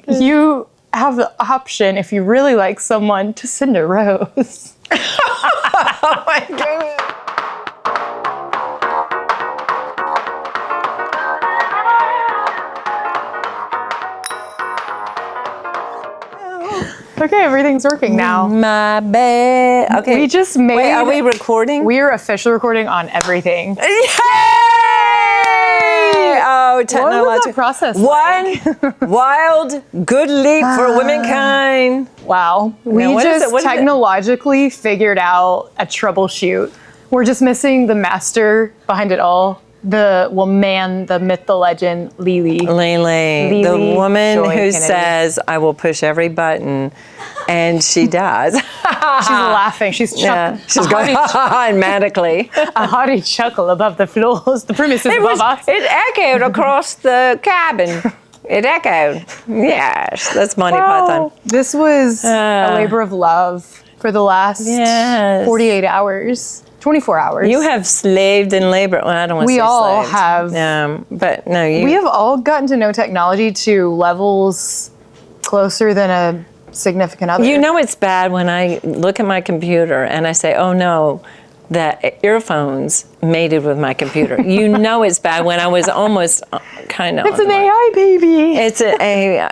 You have the option, if you really like someone, to send a rose. Oh my goodness. Okay, everything's working now. My bad. Okay. We just made... Wait, are we recording? We are officially recording on everything. Yay! Oh, technological. What was that process One wild, good leap for womankind. Wow. We Now, just technologically figured out a troubleshoot. We're just missing the master behind it all. The man, the myth, the legend, Lily. Lily, the woman Joy who Kennedy. says, I will push every button, and she does. She's laughing. She's chuckling. She's going automatically. A hearty chuckle above the floors, the premises above us. It echoed across the cabin. It echoed. Yes, that's Monty Python. This was a labor of love for the last 48 hours. 24 hours. You have slaved in labor. Well, I don't want to say We all slaved. have. But no, you. We have all gotten to know technology to levels closer than a significant other. You know it's bad when I look at my computer and I say, oh no, the earphones mated with my computer. You know it's bad when I was almost kind of. It's an AI baby. It's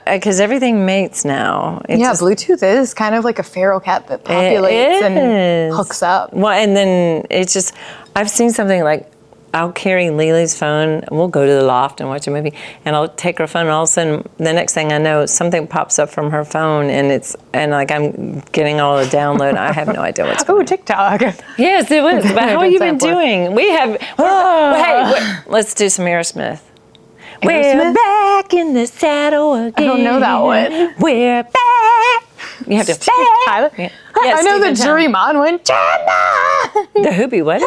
because everything mates now. It's just, Bluetooth is kind of like a feral cat that populates and hooks up. Well, and then it's just, I've seen something like, I'll carry Lily's phone, we'll go to the loft and watch a movie, and I'll take her phone, and all of a sudden, the next thing I know, something pops up from her phone, and I'm getting all the download. I have no idea what's going on. Oh, TikTok. Yes, it was. But how have you been doing? We have, let's do some Aerosmith. We're back in the saddle again. I don't know that one. We're back. You have to. Steve Tyler. Yeah, I know Stephen the Dream On one. The Hoopy, what?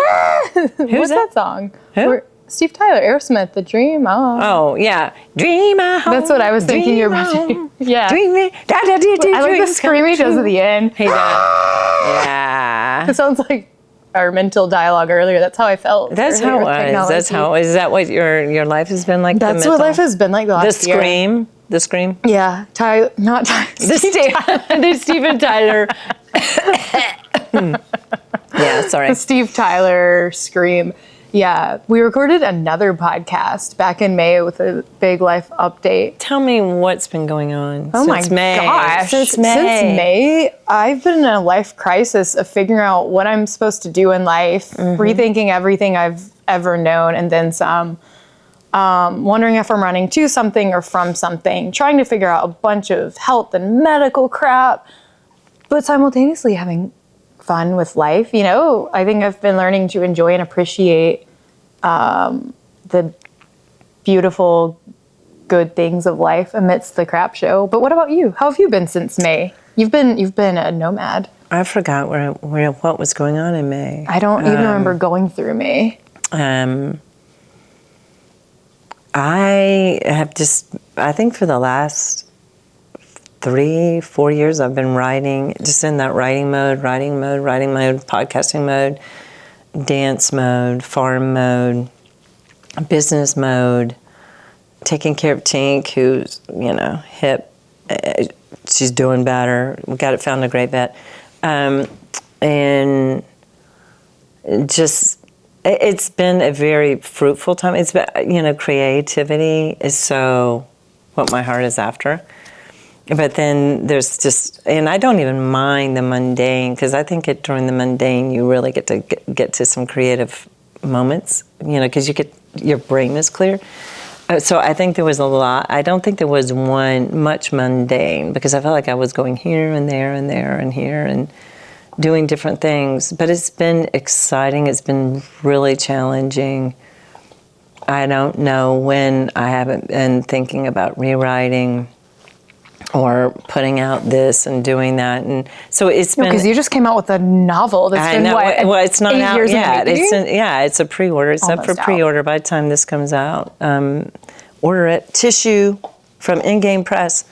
Who's that song? Who? Steve Tyler, Aerosmith, The Dream On. Oh, yeah. Dream on. That's what I was thinking you're about to do. Yeah. Dream it. I like the scream he does at the end. He does. Yeah. It sounds like our mental dialogue earlier. That's how I felt. That's how it was. That's how. Is that what your life has been like? That's what life has been like the last year. The scream. Yeah, not Tyler. The Steven Tyler. Yeah, sorry. The Steve Tyler scream. Yeah, we recorded another podcast back in May with a big life update. Tell me what's been going on since May. Gosh. Since May. Since May, I've been in a life crisis of figuring out what I'm supposed to do in life, rethinking everything I've ever known, and then some. Wondering if I'm running to something or from something, trying to figure out a bunch of health and medical crap, but simultaneously having fun with life. You know, I think I've been learning to enjoy and appreciate the beautiful, good things of life amidst the crap show. But what about you? How have you been since May? You've been a nomad. I forgot what was going on in May. I don't even remember going through May. I think for the last 3-4 years, I've been writing, just in that writing mode, podcasting mode, dance mode, farm mode, business mode, taking care of Tink, who's, hip. She's doing better. We found a great vet. And just, it's been a very fruitful time. It's been, creativity is so what my heart is after. But then there's just, and I don't even mind the mundane, because I think during the mundane you really get to get to some creative moments, because your brain is clear. So I think there was a lot. I don't think there was much mundane, because I felt like I was going here and there and there and here and doing different things. But it's been exciting. It's been really challenging. I don't know when I haven't been thinking about rewriting or putting out this and doing that, and so it's been. Because you just came out with a novel that's been well, it's not 8 out years yet. It's It's a pre-order. It's up for Almost pre-order by the time this comes out. Order it. Tissue from In-Game Press,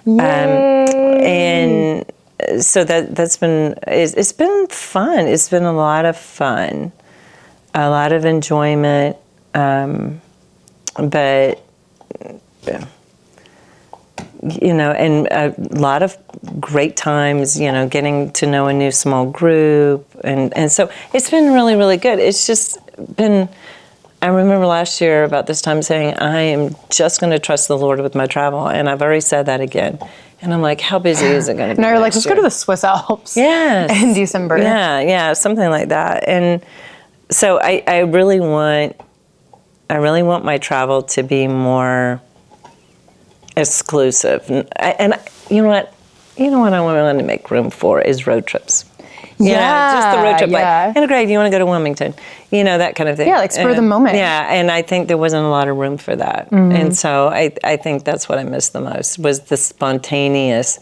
and so that's been. It's been fun. It's been a lot of fun, a lot of enjoyment, but. and a lot of great times, getting to know a new small group. And so it's been really, really good. It's just been, I remember last year about this time saying, I am just going to trust the Lord with my travel. And I've already said that again. And I'm like, how busy is it going to be? No, you're like, next let's year? go to the Swiss Alps. Yes. In December. Yeah, something like that. And so I really want my travel to be more exclusive. And you know what I want to make room for is road trips. Just the road trip. Like, Anna Gray, do you want to go to Wilmington? That kind of thing. Yeah, like spur of the moment. Yeah, and I think there wasn't a lot of room for that. Mm-hmm. And so I think that's what I missed the most, was the spontaneous.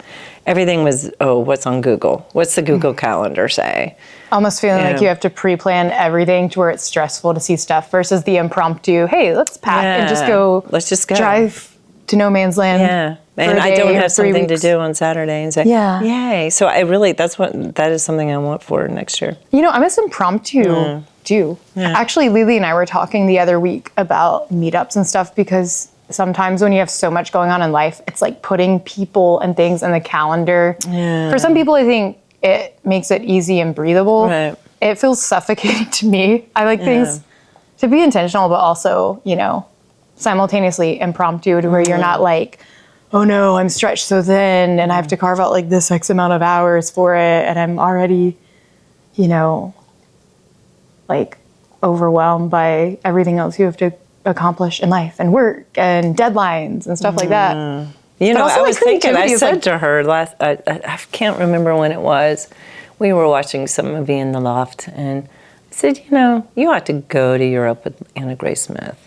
Everything was, what's on Google? What's the Google Calendar say? Almost feeling like you have to pre-plan everything to where it's stressful to see stuff versus the impromptu, hey, let's pack and just go. Let's just go. Drive to no man's land. Yeah. And I don't have something to do on Saturday and say, yay. So that is something I want for next year. I miss impromptu too. Yeah. Actually, Lily and I were talking the other week about meetups and stuff, because sometimes when you have so much going on in life, it's like putting people and things in the calendar. Yeah. For some people, I think it makes it easy and breathable. Right. It feels suffocating to me. I like things to be intentional, but also, simultaneously impromptu, to where you're not like, oh no, I'm stretched so thin and I have to carve out like this X amount of hours for it, and I'm already, like overwhelmed by everything else you have to accomplish in life and work and deadlines and stuff like that. I was thinking, I said to her I can't remember when it was, we were watching some movie in the loft, and I said, you ought to go to Europe with Anna Gray Smith.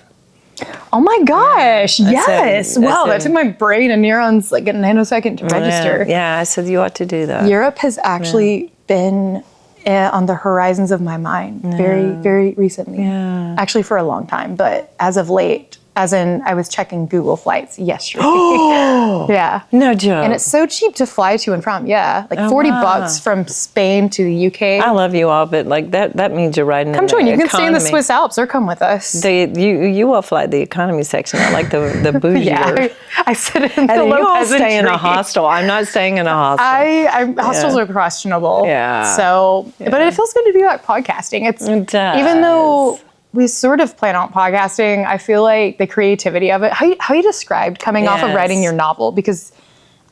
Oh my gosh, yes. Wow, that took my brain and neurons like a nanosecond to register. Yeah, I said you ought to do that. Europe has actually been on the horizons of my mind very, very recently. Yeah. Actually for a long time, but as of late, as in I was checking Google flights yesterday. Oh, yeah. No joke. And it's so cheap to fly to and from. Yeah, like $40 from Spain to the UK. I love you all, but like that means you're riding come in join. the You can economy. stay in the Swiss Alps or come with us. You all fly the economy section. I like the bougier. Yeah, I sit in the and low you all peasantry. stay in a hostel. I'm not staying in a hostel. Hostels are questionable. Yeah. So, but it feels good to do like podcasting. It does. Even though we sort of plan on podcasting, I feel like the creativity of it, how you described coming off of writing your novel,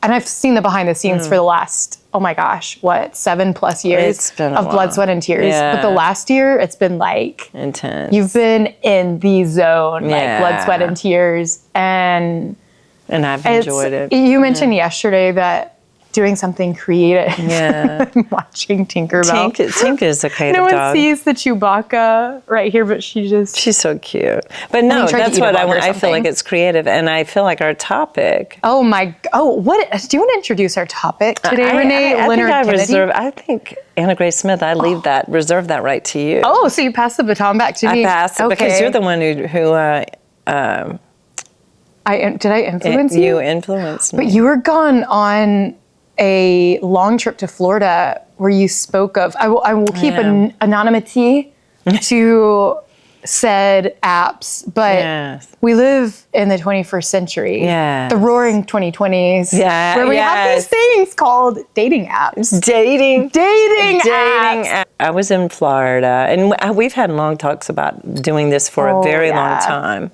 and I've seen the behind the scenes for the last, 7+ years of blood, sweat, and tears. Yeah. But the last year, it's been like intense. You've been in the zone, like blood, sweat, and tears. And I've enjoyed it. You mentioned yesterday that doing something creative. Yeah. Watching Tinkerbell. Tink is a creative dog. No one sees the Chewbacca right here, but she's so cute. But no, that's what I want. I feel like it's creative, and I feel like our topic. What do you want to introduce our topic today, Renee Leonard Kennedy? I think Anna Gray Smith, reserve that right to you. Oh, so you pass the baton back to me? I pass it because you're the one who did I influence you? You influenced me. But you were gone on a long trip to Florida where you spoke of, I will keep anonymity to said apps, but we live in the 21st century, the roaring 2020s, where we have these things called dating apps. Dating apps. I was in Florida, and we've had long talks about doing this for a very long time.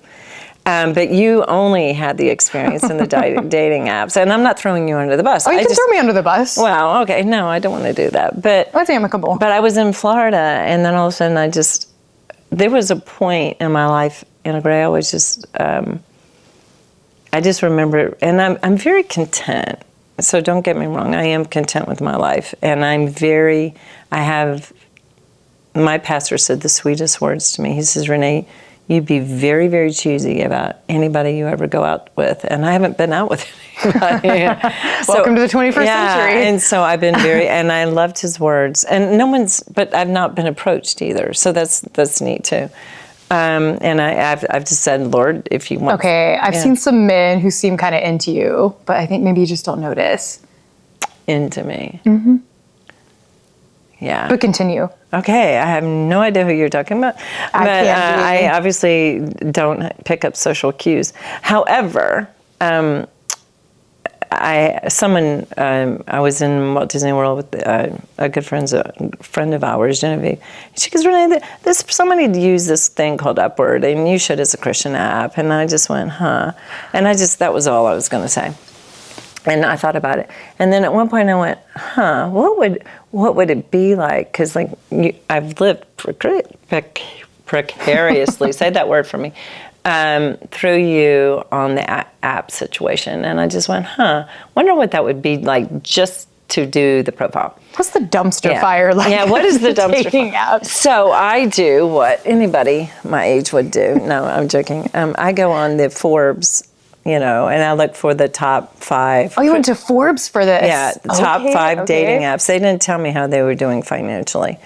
But you only had the experience in the dating apps. And I'm not throwing you under the bus. Oh, you can throw me under the bus. Well, okay. No, I don't want to do that. But that's amicable. But I was in Florida, and then all of a sudden there was a point in my life, Anna Gray, I just remember, and I'm very content. So don't get me wrong. I am content with my life. And my pastor said the sweetest words to me. He says, Renee, you'd be very, very choosy about anybody you ever go out with. And I haven't been out with anybody. Welcome to the 21st century. And so I've been and I loved his words. And but I've not been approached either. So that's neat too. And I've just said, Lord, if you want. Okay, I've seen some men who seem kind of into you, but I think maybe you just don't notice. Into me. Mm-hmm. Yeah. But continue. Okay, I have no idea who you're talking about. I obviously don't pick up social cues. However, I was in Walt Disney World with a good friend of ours, Genevieve. She goes, Renee, somebody used this thing called Upward, and you should as a Christian app. And I just went, huh? And that was all I was going to say. And I thought about it. And then at one point I went, huh, what would it be like? Because I've lived precariously, say that word for me, through you on the app situation. And I just went, wonder what that would be like just to do the profile. What's the dumpster fire like? Yeah, what is the dumpster dating fire? app? So I do what anybody my age would do. No, I'm joking. I go on the Forbes, and I look for the top 5. Oh, you went to Forbes for this? Yeah, the top 5 dating apps. They didn't tell me how they were doing financially.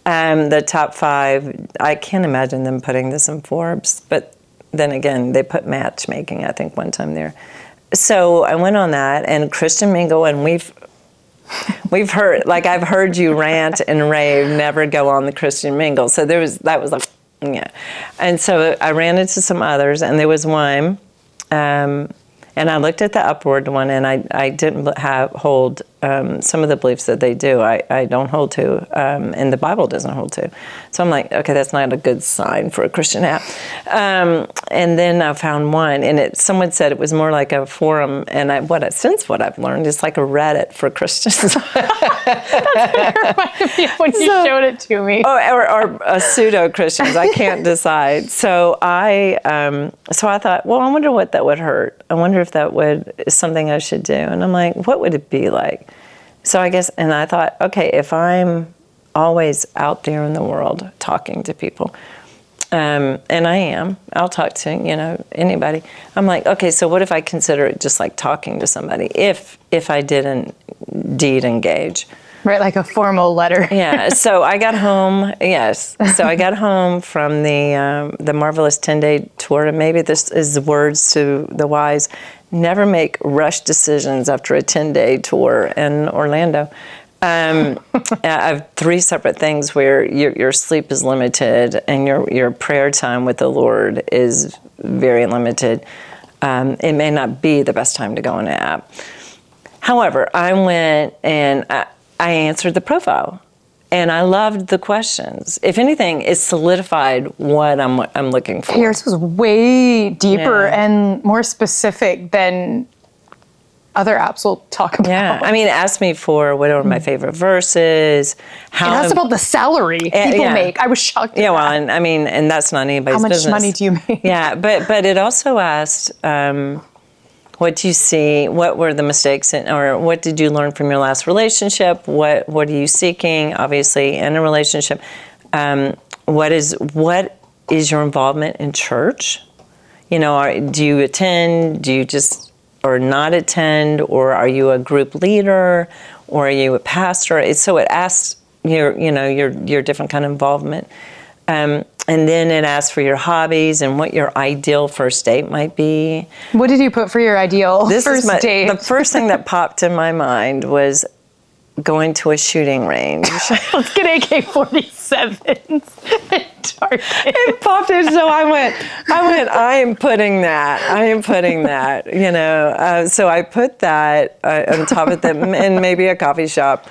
The top 5, I can't imagine them putting this in Forbes, but then again, they put matchmaking, I think, one time there. So I went on that, and Christian Mingle, and we've heard, I've heard you rant and rave, never go on the Christian Mingle. So that was like, yeah. And so I ran into some others, and there was one, and I looked at the Upward one, and I didn't hold some of the beliefs that they do. I don't hold to, and the Bible doesn't hold to. So I'm like, okay, that's not a good sign for a Christian app. And then I found one, and someone said it was more like a forum, and since what I've learned, it's like a Reddit for Christians. That's what it reminded me of when you showed it to me. Or pseudo-Christians. I can't decide. So I thought, well, I wonder what that would hurt. I wonder if that is something I should do. And I'm like, what would it be like? So I guess, and I thought, okay, if I'm always out there in the world talking to people, and I am, I'll talk to, anybody. I'm like, okay, so what if I consider it just like talking to somebody, if I didn't indeed engage? Right, like a formal letter. Yeah, so I got home, yes. So I got home from the marvelous 10-day tour, and maybe this is words to the wise. Never make rush decisions after a 10-day tour in Orlando. I have 3 separate things where your sleep is limited and your prayer time with the Lord is very limited. It may not be the best time to go on an app. However, I went and I answered the profile, and I loved the questions. If anything, it solidified what I'm looking for. Yours was way deeper and more specific than other apps we'll talk about. Yeah, I mean, ask me for what are my favorite verses. How it asked about the salary people make. I was shocked. Yeah, well, and that's not anybody's business. How much money do you make? Yeah, but it also asked, what do you see? What were the mistakes, or what did you learn from your last relationship? What are you seeking, obviously, in a relationship? What is your involvement in church? Do you attend? Do you just or not attend? Or are you a group leader? Or are you a pastor? So it asks your different kind of involvement. And then it asks for your hobbies and what your ideal first date might be. What did you put for your ideal first date? The first thing that popped in my mind was going to a shooting range. Let's get AK-47s at Target. It popped in, so I went, I am putting that. So I put that on top of them, and maybe a coffee shop.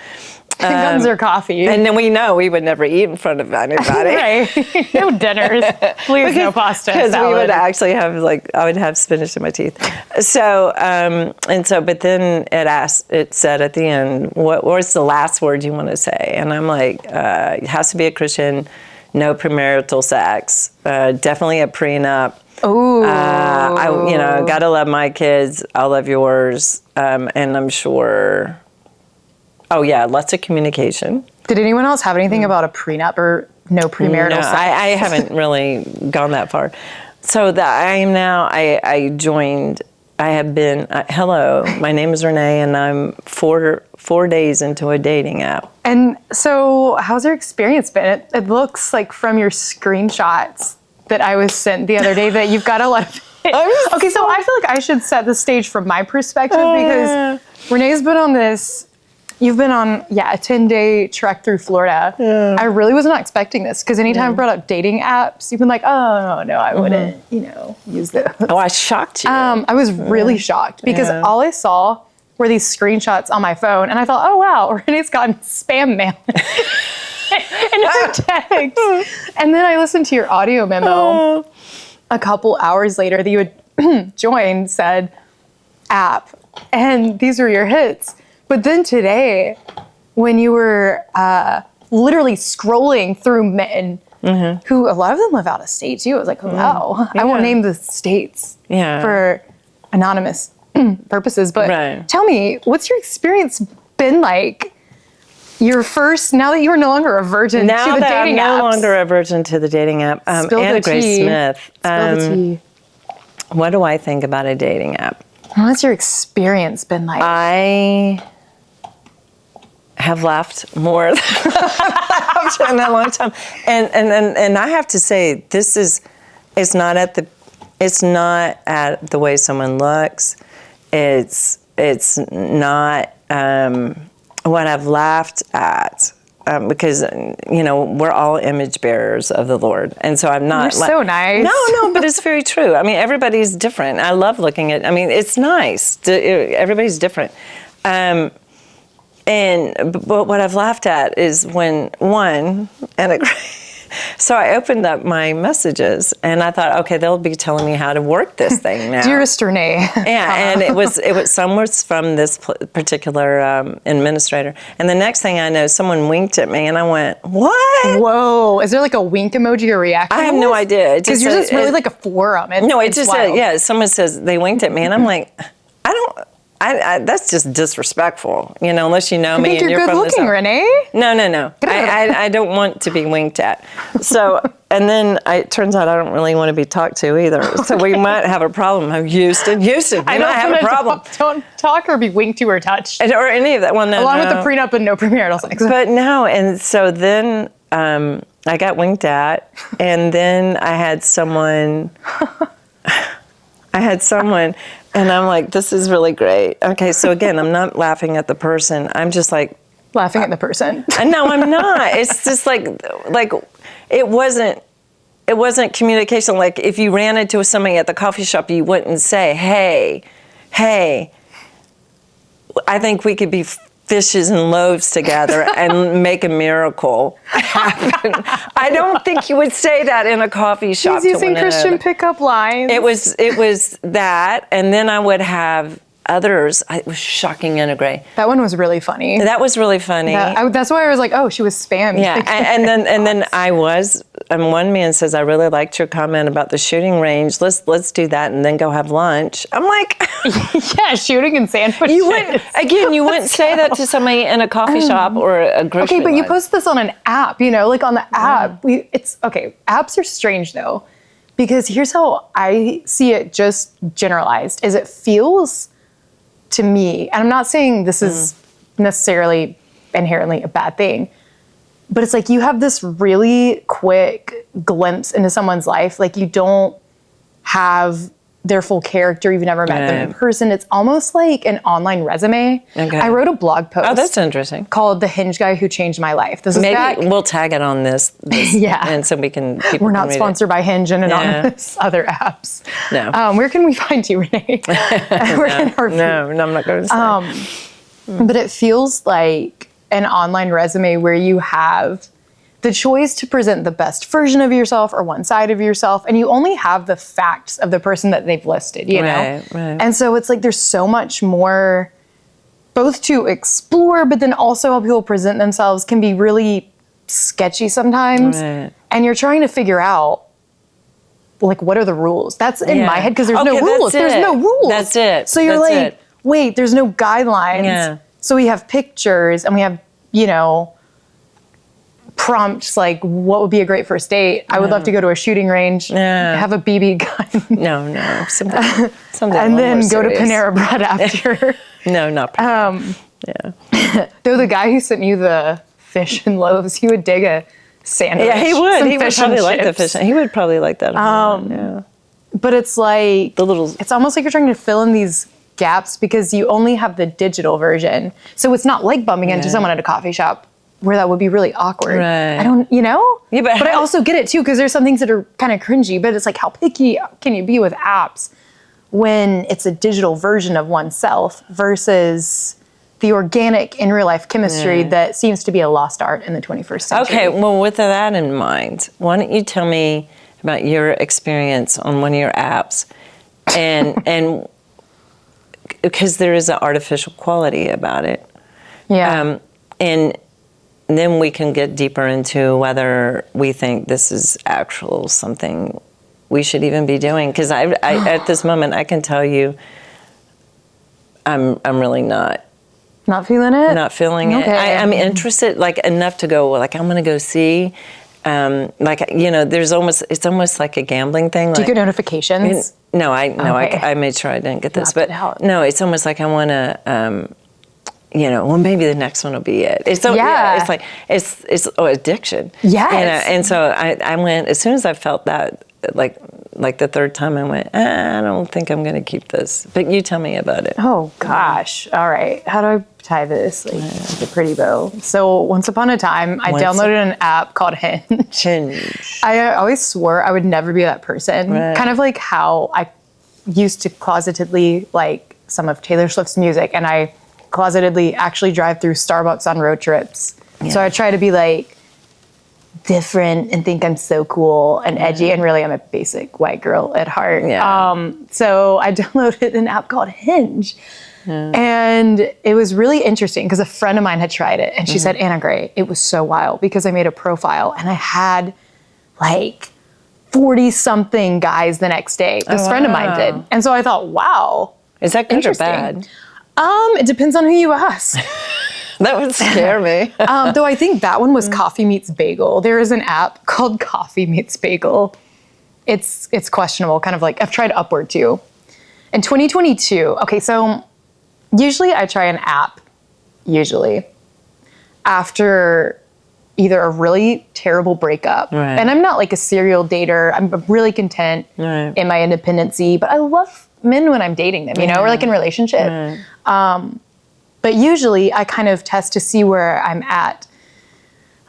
Guns or coffee. And then we know we would never eat in front of anybody. Right. No dinners. Please, no pasta. Because we would actually have, I would have spinach in my teeth. So, but then it said at the end, what's the last word you want to say? And I'm like, it has to be a Christian, no premarital sex, definitely a prenup. Ooh. Gotta love my kids, I'll love yours, and I'm sure... Oh, yeah, lots of communication. Did anyone else have anything about a prenup or no premarital sex? I haven't really gone that far. So I joined, I have been, hello, my name is Renee, and I'm 4 days into a dating app. And so how's your experience been? It looks like from your screenshots that I was sent the other day that you've got a lot of... Okay, so I feel like I should set the stage from my perspective because Renee's been on this... You've been on, a 10-day trek through Florida. Yeah. I really was not expecting this because anytime I brought up dating apps, you've been like, oh, no, I wouldn't, use this. Oh, I shocked you. I was really shocked because all I saw were these screenshots on my phone, and I thought, oh wow, Renee's gotten spam mail in her text. And then I listened to your audio memo a couple hours later that you had joined, said app, and these were your hits. But then today, when you were literally scrolling through men who, a lot of them live out of state too, I was like, oh, wow. I won't name the states for anonymous purposes, but tell me, what's your experience been like? Your first, now that you are no longer a virgin to the dating apps. Now that I'm no longer a virgin to the dating app. Anna Grace Smith. Spill the tea. What do I think about a dating app? What's your experience been like? I have laughed more than I've laughed in a long time. And I have to say, it's not at the way someone looks. It's not what I've laughed at, because we're all image bearers of the Lord, and so I'm not. You're so nice. No, but it's very true. I mean, everybody's different. I love looking at. I mean, it's nice. Everybody's different. But what I've laughed at is when so I opened up my messages and I thought, okay, they'll be telling me how to work this thing now. Dearest Renee. Yeah, and it was some was from this particular administrator. And the next thing I know, someone winked at me and I went, what? Whoa, is there like a wink emoji or reaction? I have no idea. Because yours is really like a forum. It just said, someone says they winked at me and I'm like, that's just disrespectful, unless you know me and you're from the South. You're good looking, Renee. No. I don't want to be winked at. So, and then it turns out I don't really want to be talked to either. So we might have a problem. Houston, you might have a problem. Don't talk or be winked to or touched. Or any of that. Well, no, Along with the prenup and no premarital sex. But no, and so then I got winked at, and then I had someone... And I'm like, this is really great. Okay, so again, I'm not laughing at the person. I'm just like... Laughing at the person. No, I'm not. It's just like it wasn't communication. Like if you ran into somebody at the coffee shop, you wouldn't say, hey, I think we could be fishes and loaves together and make a miracle happen. I don't think you would say that in a coffee shop. He's using Christian pickup lines. It was that, and then I would have others. It was shocking and gray. That one was really funny. That was really funny. That's why I was like, oh, she was spammed. Yeah, and then I was. And one man says, I really liked your comment about the shooting range. Let's do that and then go have lunch. I'm like, yeah, shooting and sandwiches. You wouldn't say that to somebody in a coffee shop or a grocery. Okay, but you post this on an app, like on the app. Apps are strange though, because here's how I see it just generalized, is it feels to me, and I'm not saying this is necessarily inherently a bad thing, but it's like you have this really quick glimpse into someone's life. Like you don't have their full character. You've never met them in person. It's almost like an online resume. Okay. I wrote a blog post. Oh, that's interesting. Called "The Hinge Guy Who Changed My Life." Maybe we'll tag it on this. Yeah. And so we can. We're not sponsored by Hinge and anonymous other apps. No. Where can we find you, Renee? No, I'm not going to say. But it feels like an online resume where you have the choice to present the best version of yourself or one side of yourself, and you only have the facts of the person that they've listed, you know? Right. And so it's like there's so much more both to explore, but then also how people present themselves can be really sketchy sometimes. Right. And you're trying to figure out, like, what are the rules? That's in my head, because there's no rules. There's no rules. That's it. So you're wait, there's no guidelines. Yeah. So we have pictures and we have, prompts like what would be a great first date. I would love to go to a shooting range, have a BB gun. No. Something and then go to Panera Bread after. No, not Panera. Though the guy who sent you the fish and loaves, he would dig a sandwich. Yeah, he would. He would probably like the fish. He would probably like that. But it's like it's almost like you're trying to fill in these gaps because you only have the digital version. So it's not like bumping into someone at a coffee shop where that would be really awkward. Right. I don't, Yeah, but I also get it too, because there's some things that are kind of cringy, but it's like, how picky can you be with apps when it's a digital version of oneself versus the organic in real life chemistry that seems to be a lost art in the 21st century. Okay, well, with that in mind, why don't you tell me about your experience on one of your apps, and because there is an artificial quality about it. Yeah. And then we can get deeper into whether we think this is actual something we should even be doing. Because I at this moment, I can tell you, I'm really not feeling it. Not feeling it. I'm interested, like enough to go. Like I'm going to go see. It's almost like a gambling thing. Do you get notifications? I made sure I didn't get this, but no, it's almost like I want to. Well, maybe the next one will be it. It's like it's addiction. Yes. And so I went as soon as I felt that, like the third time I went, I don't think I'm going to keep this. But you tell me about it. Oh gosh. All right. How do I tie this? Like the pretty bow. So once upon a time, I downloaded an app called Hinge. I always swore I would never be that person. Right. Kind of like how I used to closetedly like some of Taylor Swift's music, and I closetedly actually drive through Starbucks on road trips. Yeah. So I try to be like different and think I'm so cool and edgy, and really I'm a basic white girl at heart. Yeah. So I downloaded an app called Hinge. And it was really interesting because a friend of mine had tried it, and she said, Anna Gray, it was so wild because I made a profile and I had like 40-something guys the next day. This friend of mine did. And so I thought, wow. Is that good or bad? It depends on who you ask. That would scare me. Though I think that one was Coffee Meets Bagel. There is an app called Coffee Meets Bagel. It's questionable, kind of like, I've tried Upward too. In 2022, okay, so usually I try an app, after either a really terrible breakup. Right. And I'm not like a serial dater. I'm really content in my independency, but I love men when I'm dating them, or like in relationship. But usually I kind of test to see where I'm at,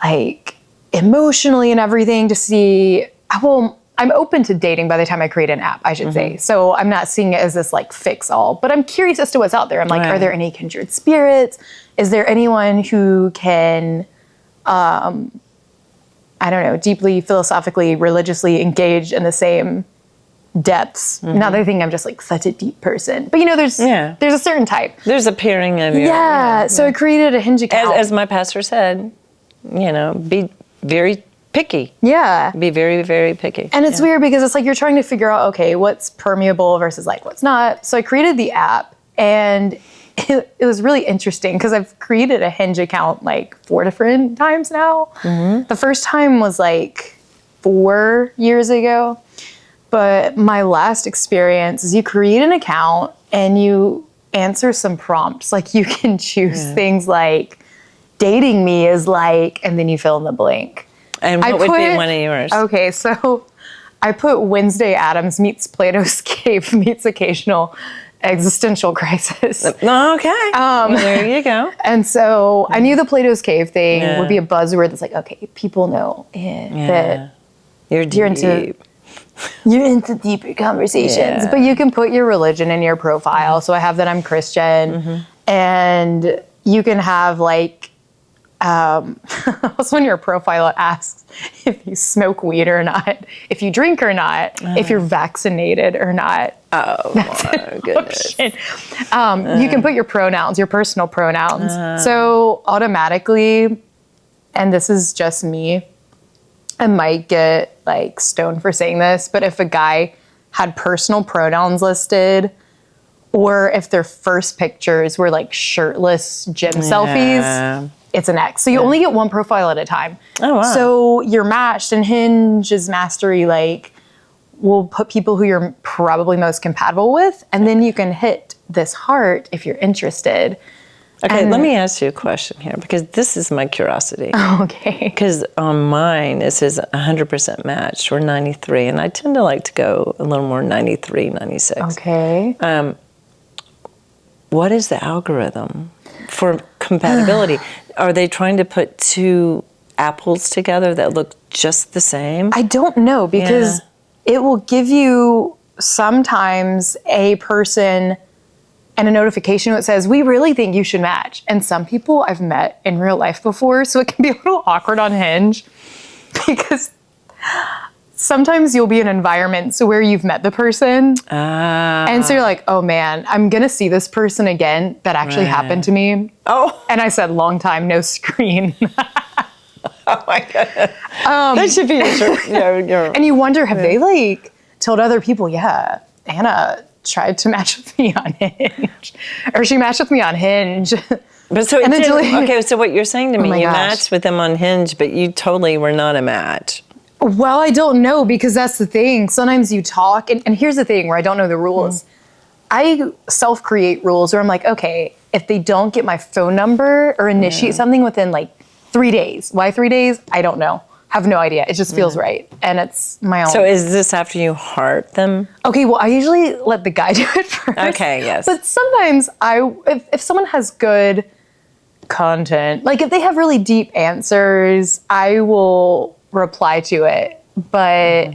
like emotionally and everything, to see, I'm open to dating by the time I create an app, I should say. So I'm not seeing it as this like fix all, but I'm curious as to what's out there. I'm like, are there any kindred spirits? Is there anyone who can, deeply philosophically, religiously engage in the same depths? Not that I think I'm just like such a deep person, but there's a certain type. There's a pairing of you. So I created a Hinge account. As my pastor said, be very picky. Yeah. Be very, very picky. And it's weird because it's like you're trying to figure out, okay, what's permeable versus like what's not. So I created the app, and it was really interesting because I've created a Hinge account like 4 different times now. The first time was like 4 years ago. But my last experience is you create an account and you answer some prompts. Like you can choose things like dating me is like, and then you fill in the blank. And what would be one of yours? Okay, so I put Wednesday Addams meets Plato's Cave meets occasional existential crisis. Okay, well, there you go. And so I knew the Plato's Cave thing would be a buzzword that's like, okay, people know that you're into deeper conversations, but you can put your religion in your profile. So I have that I'm Christian, and you can have like, also on your profile it asks if you smoke weed or not, if you drink or not, if you're vaccinated or not. Oh, my goodness. You can put your pronouns, your personal pronouns. So automatically, and this is just me, I might get like stoned for saying this, but if a guy had personal pronouns listed, or if their first pictures were like shirtless gym selfies, it's an X. So you only get one profile at a time. Oh, wow. So you're matched, and Hinge's mastery like will put people who you're probably most compatible with, and then you can hit this heart if you're interested. Okay, let me ask you a question here, because this is my curiosity. Okay. Because on mine, it says 100% matched, or 93, and I tend to like to go a little more 93, 96. Okay. What is the algorithm for compatibility? Are they trying to put 2 apples together that look just the same? I don't know, because it will give you sometimes a person and a notification that says, we really think you should match. And some people I've met in real life before, so it can be a little awkward on Hinge because sometimes you'll be in environments where you've met the person. And so you're like, oh man, I'm going to see this person again. That actually happened to me. Oh. And I said, long time, no screen. Oh my goodness. That should be your And you wonder, have they like told other people, yeah, Anna tried to match with me on Hinge, or she matched with me on Hinge. But so it didn't, okay, so what you're saying to me, you gosh. matched with them on Hinge, but you totally were not a match. Well, I don't know, because that's the thing. Sometimes you talk, and here's the thing where I don't know the rules. I self-create rules where I'm like, okay, if they don't get my phone number or initiate something within like 3 days. Why 3 days? I don't know. Have no idea. It just feels right. And it's my own. So is this after you heart them? Okay, well, I usually let the guy do it first. Okay, yes. But sometimes if someone has good content, like if they have really deep answers, I will reply to it. But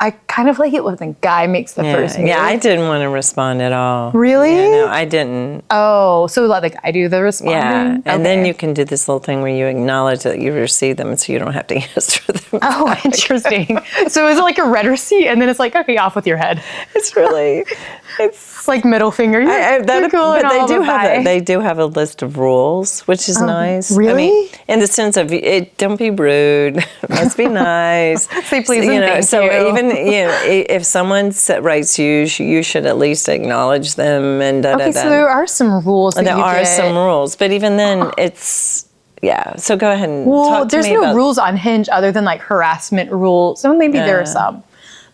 I kind of like it when the guy makes the first move. Yeah, I didn't want to respond at all. Really? Yeah, no, I didn't. Oh, so let the guy do the responding? Yeah, and then you can do this little thing where you acknowledge that you received them so you don't have to answer them. Oh, interesting. So is it like a red receipt and then it's like, okay, off with your head? It's really, It's like middle finger. You're cool but and all, they do have a list of rules, which is nice. really? I mean, in the sense of, don't be rude, let's be nice. Say please and thank so you. even if someone writes you should at least acknowledge them and Okay, so there are some rules that there you are get. some rules, but even then, it's so go ahead and Well, talk to there's me no about rules on Hinge other than like harassment rules. So maybe there are some,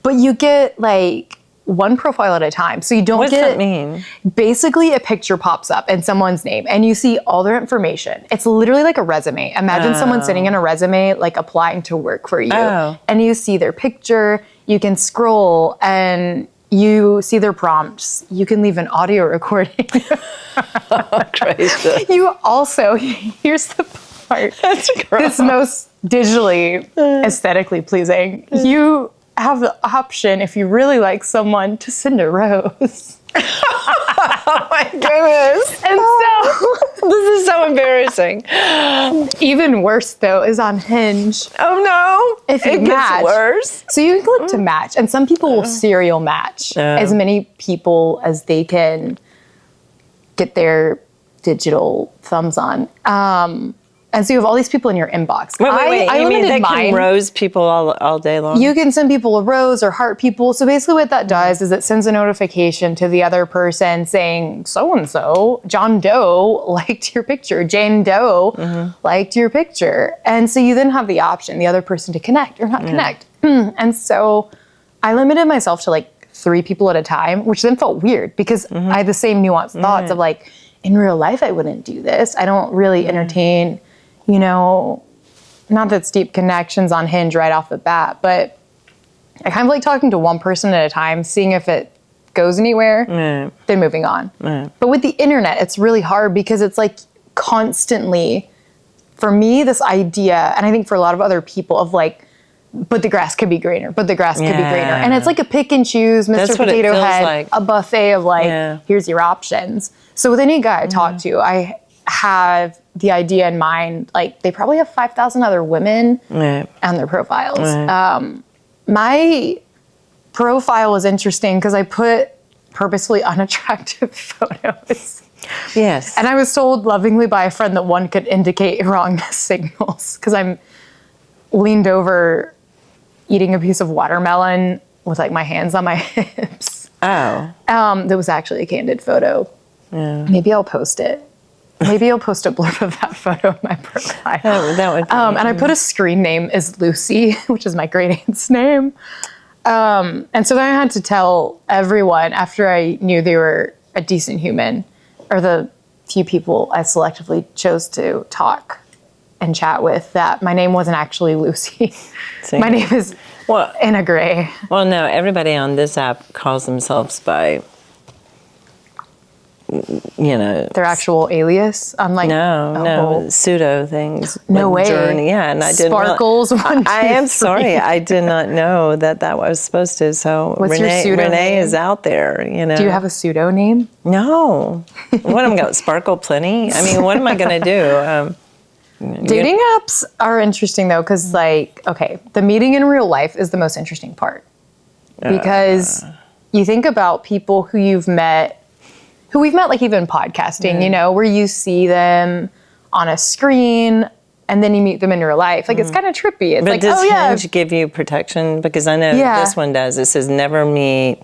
but you get like one profile at a time. So you don't What's get. that mean? Basically, a picture pops up and someone's name, and you see all their information. It's literally like a resume. Imagine someone sitting in a resume, like applying to work for you, and you see their picture. You can scroll and you see their prompts. You can leave an audio recording. Crazy. You also, here's the part. That's gross. This most digitally, aesthetically pleasing. You have the option, if you really like someone, to send a rose. Oh my goodness. And so, This is so embarrassing. even worse though is on Hinge. Oh no. If you it match. gets worse. So you click to match, and some people will serial match as many people as they can get their digital thumbs on. And so you have all these people in your inbox. Wait. I You mean limited they mine. can rose people all day long? You can send people a rose or heart people. So basically what that does is it sends a notification to the other person saying, so-and-so, John Doe liked your picture. Jane Doe liked your picture. And so you then have the option, the other person to connect or not connect. And so I limited myself to like 3 people at a time, which then felt weird because I had the same nuanced thoughts of like, in real life, I wouldn't do this. I don't really entertain, not that deep connections on Hinge right off the bat, but I kind of like talking to one person at a time, seeing if it goes anywhere, then moving on. But with the internet, it's really hard because it's like constantly, for me, this idea, and I think for a lot of other people, of like, but the grass could be greener, but the grass could be greener. And it's like a pick and choose, Mr. That's what it Potato feels Head, like. a buffet of like, here's your options. So with any guy I talk to, I have the idea in mind, like they probably have 5,000 other women on their profiles. My profile was interesting because I put purposefully unattractive photos. Yes. And I was told lovingly by a friend that one could indicate wrong signals because I'm leaned over eating a piece of watermelon with like my hands on my hips. Oh. That was actually a candid photo. Maybe I'll post it. Maybe I'll post a blurb of that photo in my profile. That would be and I put a screen name as Lucy, which is my great aunt's name. And so then I had to tell everyone after I knew they were a decent human, or the few people I selectively chose to talk and chat with, that my name wasn't actually Lucy. My name is Anna Gray. Well, no, everybody on this app calls themselves by Their actual alias, unlike no pseudo things. No way. Journey, yeah, and I didn't. Sparkles. I am sorry, I did not know that was supposed to. So What's your pseudo Renee name? is out there. Do you have a pseudo name? No. What am I going to sparkle plenty? I mean, what am I going to do? Dating apps are interesting though, because the meeting in real life is the most interesting part. Because you think about people who we've met like even podcasting, where you see them on a screen and then you meet them in real life. Like it's kind of trippy. It's but does Hinge give you protection? Because I know this one does. It says never meet,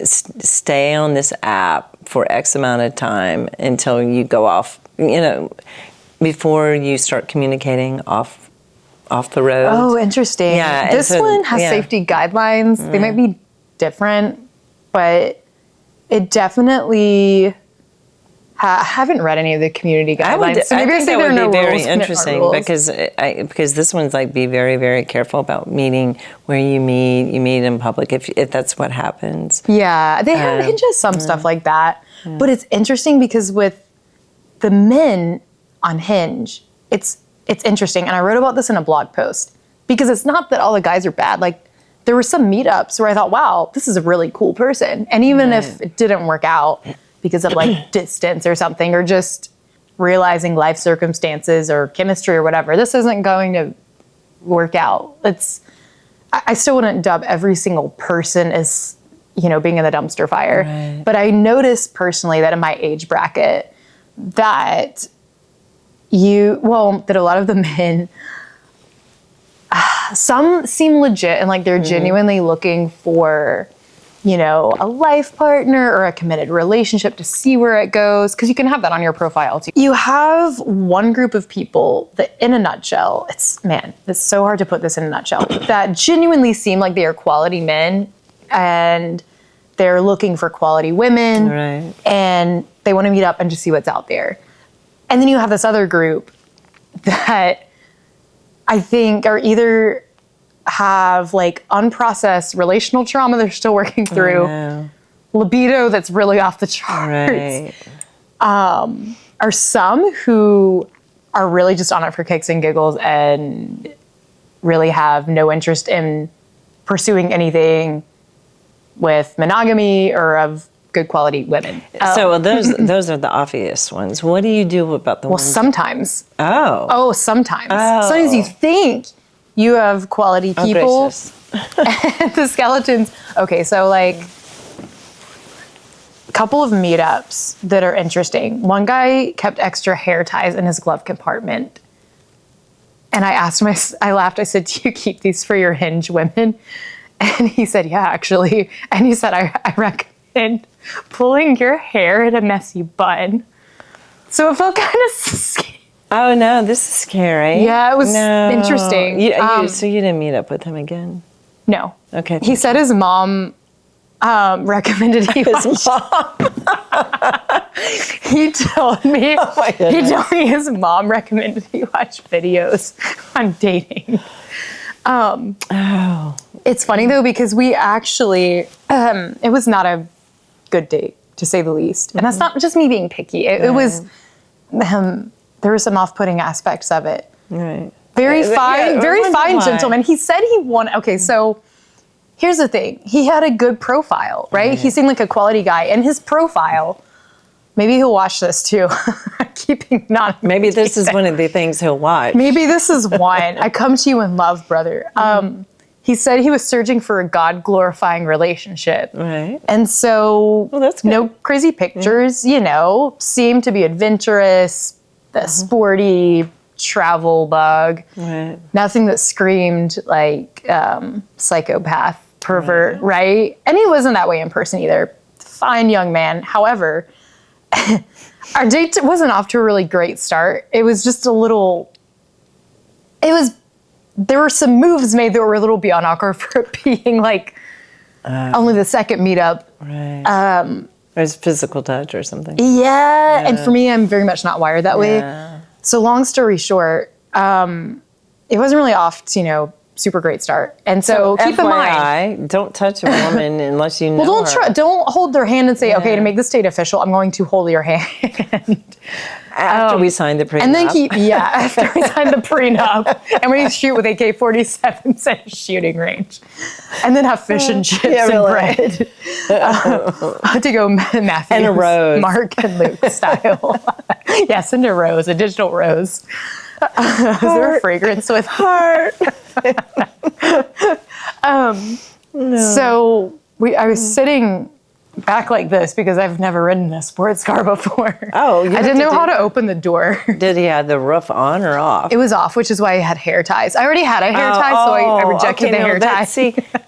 stay on this app for X amount of time until you go off, before you start communicating off the road. Oh, interesting. Yeah, this one has safety guidelines. They might be different, but it definitely... I haven't read any of the community guidelines. So maybe I think that would be very interesting rules. because this one's like be very, very careful about meeting where you meet in public if that's what happens. Yeah, they have Hinge has some stuff like that, but it's interesting because with the men on Hinge, it's interesting, and I wrote about this in a blog post because it's not that all the guys are bad. Like there were some meetups where I thought, wow, this is a really cool person, and even if it didn't work out because of like distance or something, or just realizing life circumstances or chemistry or whatever, this isn't going to work out. I still wouldn't dub every single person as, being in the dumpster fire. Right. But I noticed personally that in my age bracket that that a lot of the men, some seem legit and like they're genuinely looking for, a life partner or a committed relationship to see where it goes. Because you can have that on your profile too. You have one group of people that, in a nutshell, it's so hard to put this in a nutshell, that genuinely seem like they are quality men and they're looking for quality women. Right. And they want to meet up and just see what's out there. And then you have this other group that I think are either have like unprocessed relational trauma they're still working through, libido that's really off the charts, are some who are really just on it for kicks and giggles and really have no interest in pursuing anything with monogamy or of good quality women. So those are the obvious ones. What do you do about the ones? Well, sometimes. Oh. Sometimes. Sometimes you think you have quality people. And the skeletons. Okay, so like a couple of meetups that are interesting. One guy kept extra hair ties in his glove compartment. And I laughed. I said, do you keep these for your Hinge women? And he said, yeah, actually. And he said, I recommend pulling your hair in a messy bun. So it felt kind of scary. Oh no, this is scary. Yeah, it was interesting. So you didn't meet up with him again? No. Okay. He said his mom recommended he watch. His mom? He told me. Oh my goodness. He told me his mom recommended he watch videos on dating. It's funny though because we actually it was not a good date to say the least, and that's not just me being picky. It was there were some off-putting aspects of it. Right. Very fine gentleman. He said he wanted. Okay, so here's the thing. He had a good profile, right? Right. He seemed like a quality guy, and his profile. Maybe he'll watch this too. Keeping not. Maybe this is one of the things he'll watch. Maybe this is one. I come to you in love, brother. He said he was searching for a God-glorifying relationship. Right. And so, that's good. No crazy pictures, seemed to be adventurous, the sporty travel bug. Right. Nothing that screamed like psychopath, pervert, right? And he wasn't that way in person either. Fine young man. However, our date wasn't off to a really great start. It was just there were some moves made that were a little beyond awkward for it being like only the second meetup. Right. There's physical touch or something. Yeah. And for me, I'm very much not wired that way. So long story short, it wasn't really off to, super great start. And so keep in mind, don't touch a woman unless you know her. Don't hold their hand and say, okay, to make this date official, I'm going to hold your hand. After we signed the prenup. And then after we signed the prenup, and we shoot with AK-47s at a shooting range. And then have fish and chips and bread. To go Matthew. And a rose. Mark and Luke style. Yes, and a rose, a digital rose. Is there a fragrance with heart? So I was sitting back like this because I've never ridden a sports car before. Oh, I didn't know how to open the door. Did he have the roof on or off? It was off, which is why I had hair ties. I already had a hair tie, so I rejected the hair tie.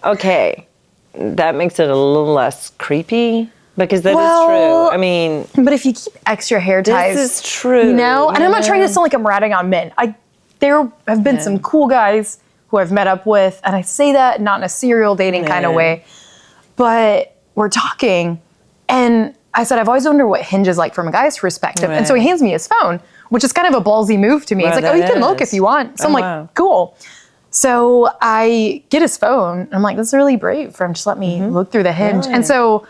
Okay, that makes it a little less creepy. Because that is true. I mean, but if you keep extra hair ties, this is true. You know, and I'm not trying to sound like I'm ratting on men. There have been some cool guys who I've met up with, and I say that not in a serial dating kind of way, but we're talking, and I said I've always wondered what Hinge is like from a guy's perspective, and so he hands me his phone, which is kind of a ballsy move to me. He's like, "Oh, you can look if you want." So I'm like, "Cool." So I get his phone, and I'm like, "This is really brave for him. Just let me look through the Hinge," and so.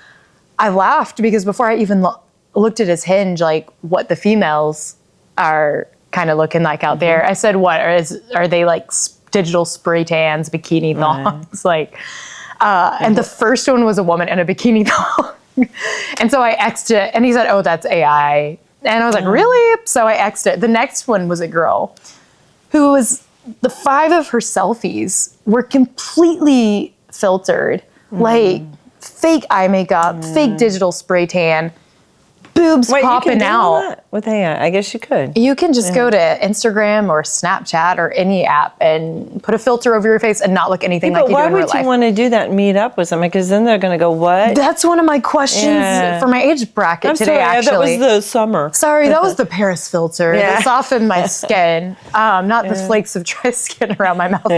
I laughed because before I even looked at his Hinge, like what the females are kind of looking like out there, I said, "What are they like digital spray tans, bikini thongs?" And the first one was a woman in a bikini thong, and so I X'd it, and he said, "Oh, that's AI," and I was like, "Really?" So I X'd it. The next one was a girl who was the 5 of her selfies were completely filtered, like. Fake eye makeup, fake digital spray tan, boobs popping out. That with AI, I guess you could. You can just go to Instagram or Snapchat or any app and put a filter over your face and not look anything like you do in real life. Why would you want to do that and meet up with somebody? Because then they're going to go, what? That's one of my questions for my age bracket today, actually. That was the summer. Sorry, that was the Paris filter. That softened my skin, not the flakes of dry skin around my mouth.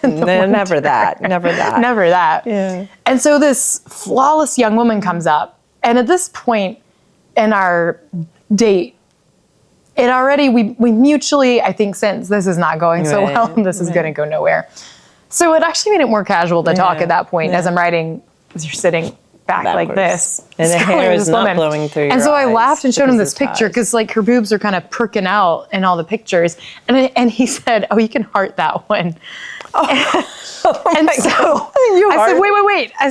Never that. Never that. Yeah. And so this flawless young woman comes up, and at this point in our date, it already, we mutually, I think, sense this is not going so well, and this is going to go nowhere. So it actually made it more casual to talk at that point as I'm writing, as you're sitting back like this. And the hair is not blowing through your And so I eyes laughed and showed him this picture because like her boobs are kind of perking out in all the pictures. And he said, "Oh, you can heart that one." And so I said, wait. I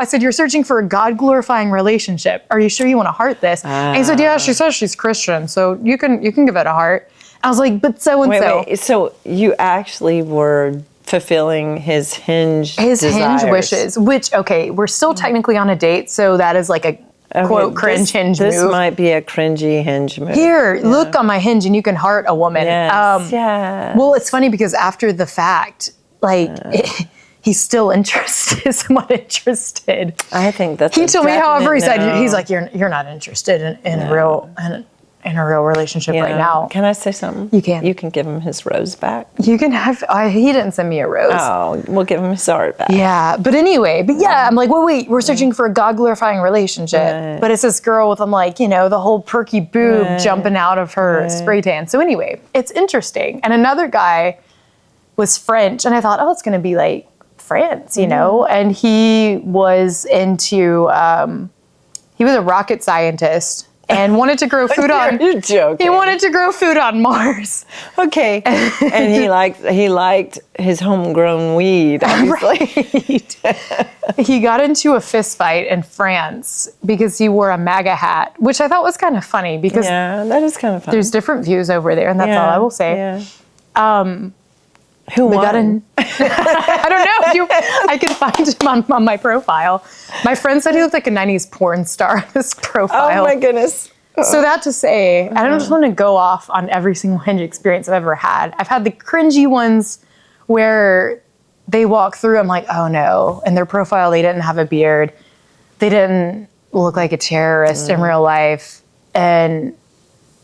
said, "You're searching for a God-glorifying relationship. Are you sure you want to heart this?" And he said, "Yeah, she says she's Christian, so you can give it a heart." I was like, "But so and so." Wait. So you actually were fulfilling his Hinge wishes, which, okay, we're still technically on a date, so that is like a quote cringe Hinge move. This might be a cringy Hinge move. Here, look on my Hinge and you can heart a woman. Yes. Well, it's funny because after the fact, he's still interested, somewhat interested. I think that's. He told me, however, he said, he's like, you're not interested in a real relationship right now. Can I say something? You can. You can give him his rose back. You can have. He didn't send me a rose. Oh, we'll give him his heart back. Yeah, but anyway, I'm like, wait, we're searching for a God-glorifying relationship, but it's this girl with, the whole perky boob jumping out of her spray tan. So anyway, it's interesting. And another guy was French, and I thought, oh, it's going to be like France, and he was into. He was a rocket scientist. And wanted to grow food on. You're joking. He wanted to grow food on Mars. Okay. And he liked his homegrown weed, obviously. Right. He got into a fist fight in France because he wore a MAGA hat, which I thought was kind of funny because that is kind of funny. There's different views over there, and that's all I will say. Yeah. Who won? I don't know. I could find him on my profile. My friend said he looked like a 90s porn star on his profile. Oh my goodness. So that to say, I don't just want to go off on every single Hinge experience I've ever had. I've had the cringy ones where they walk through, I'm like, oh no. In their profile, they didn't have a beard. They didn't look like a terrorist in real life. And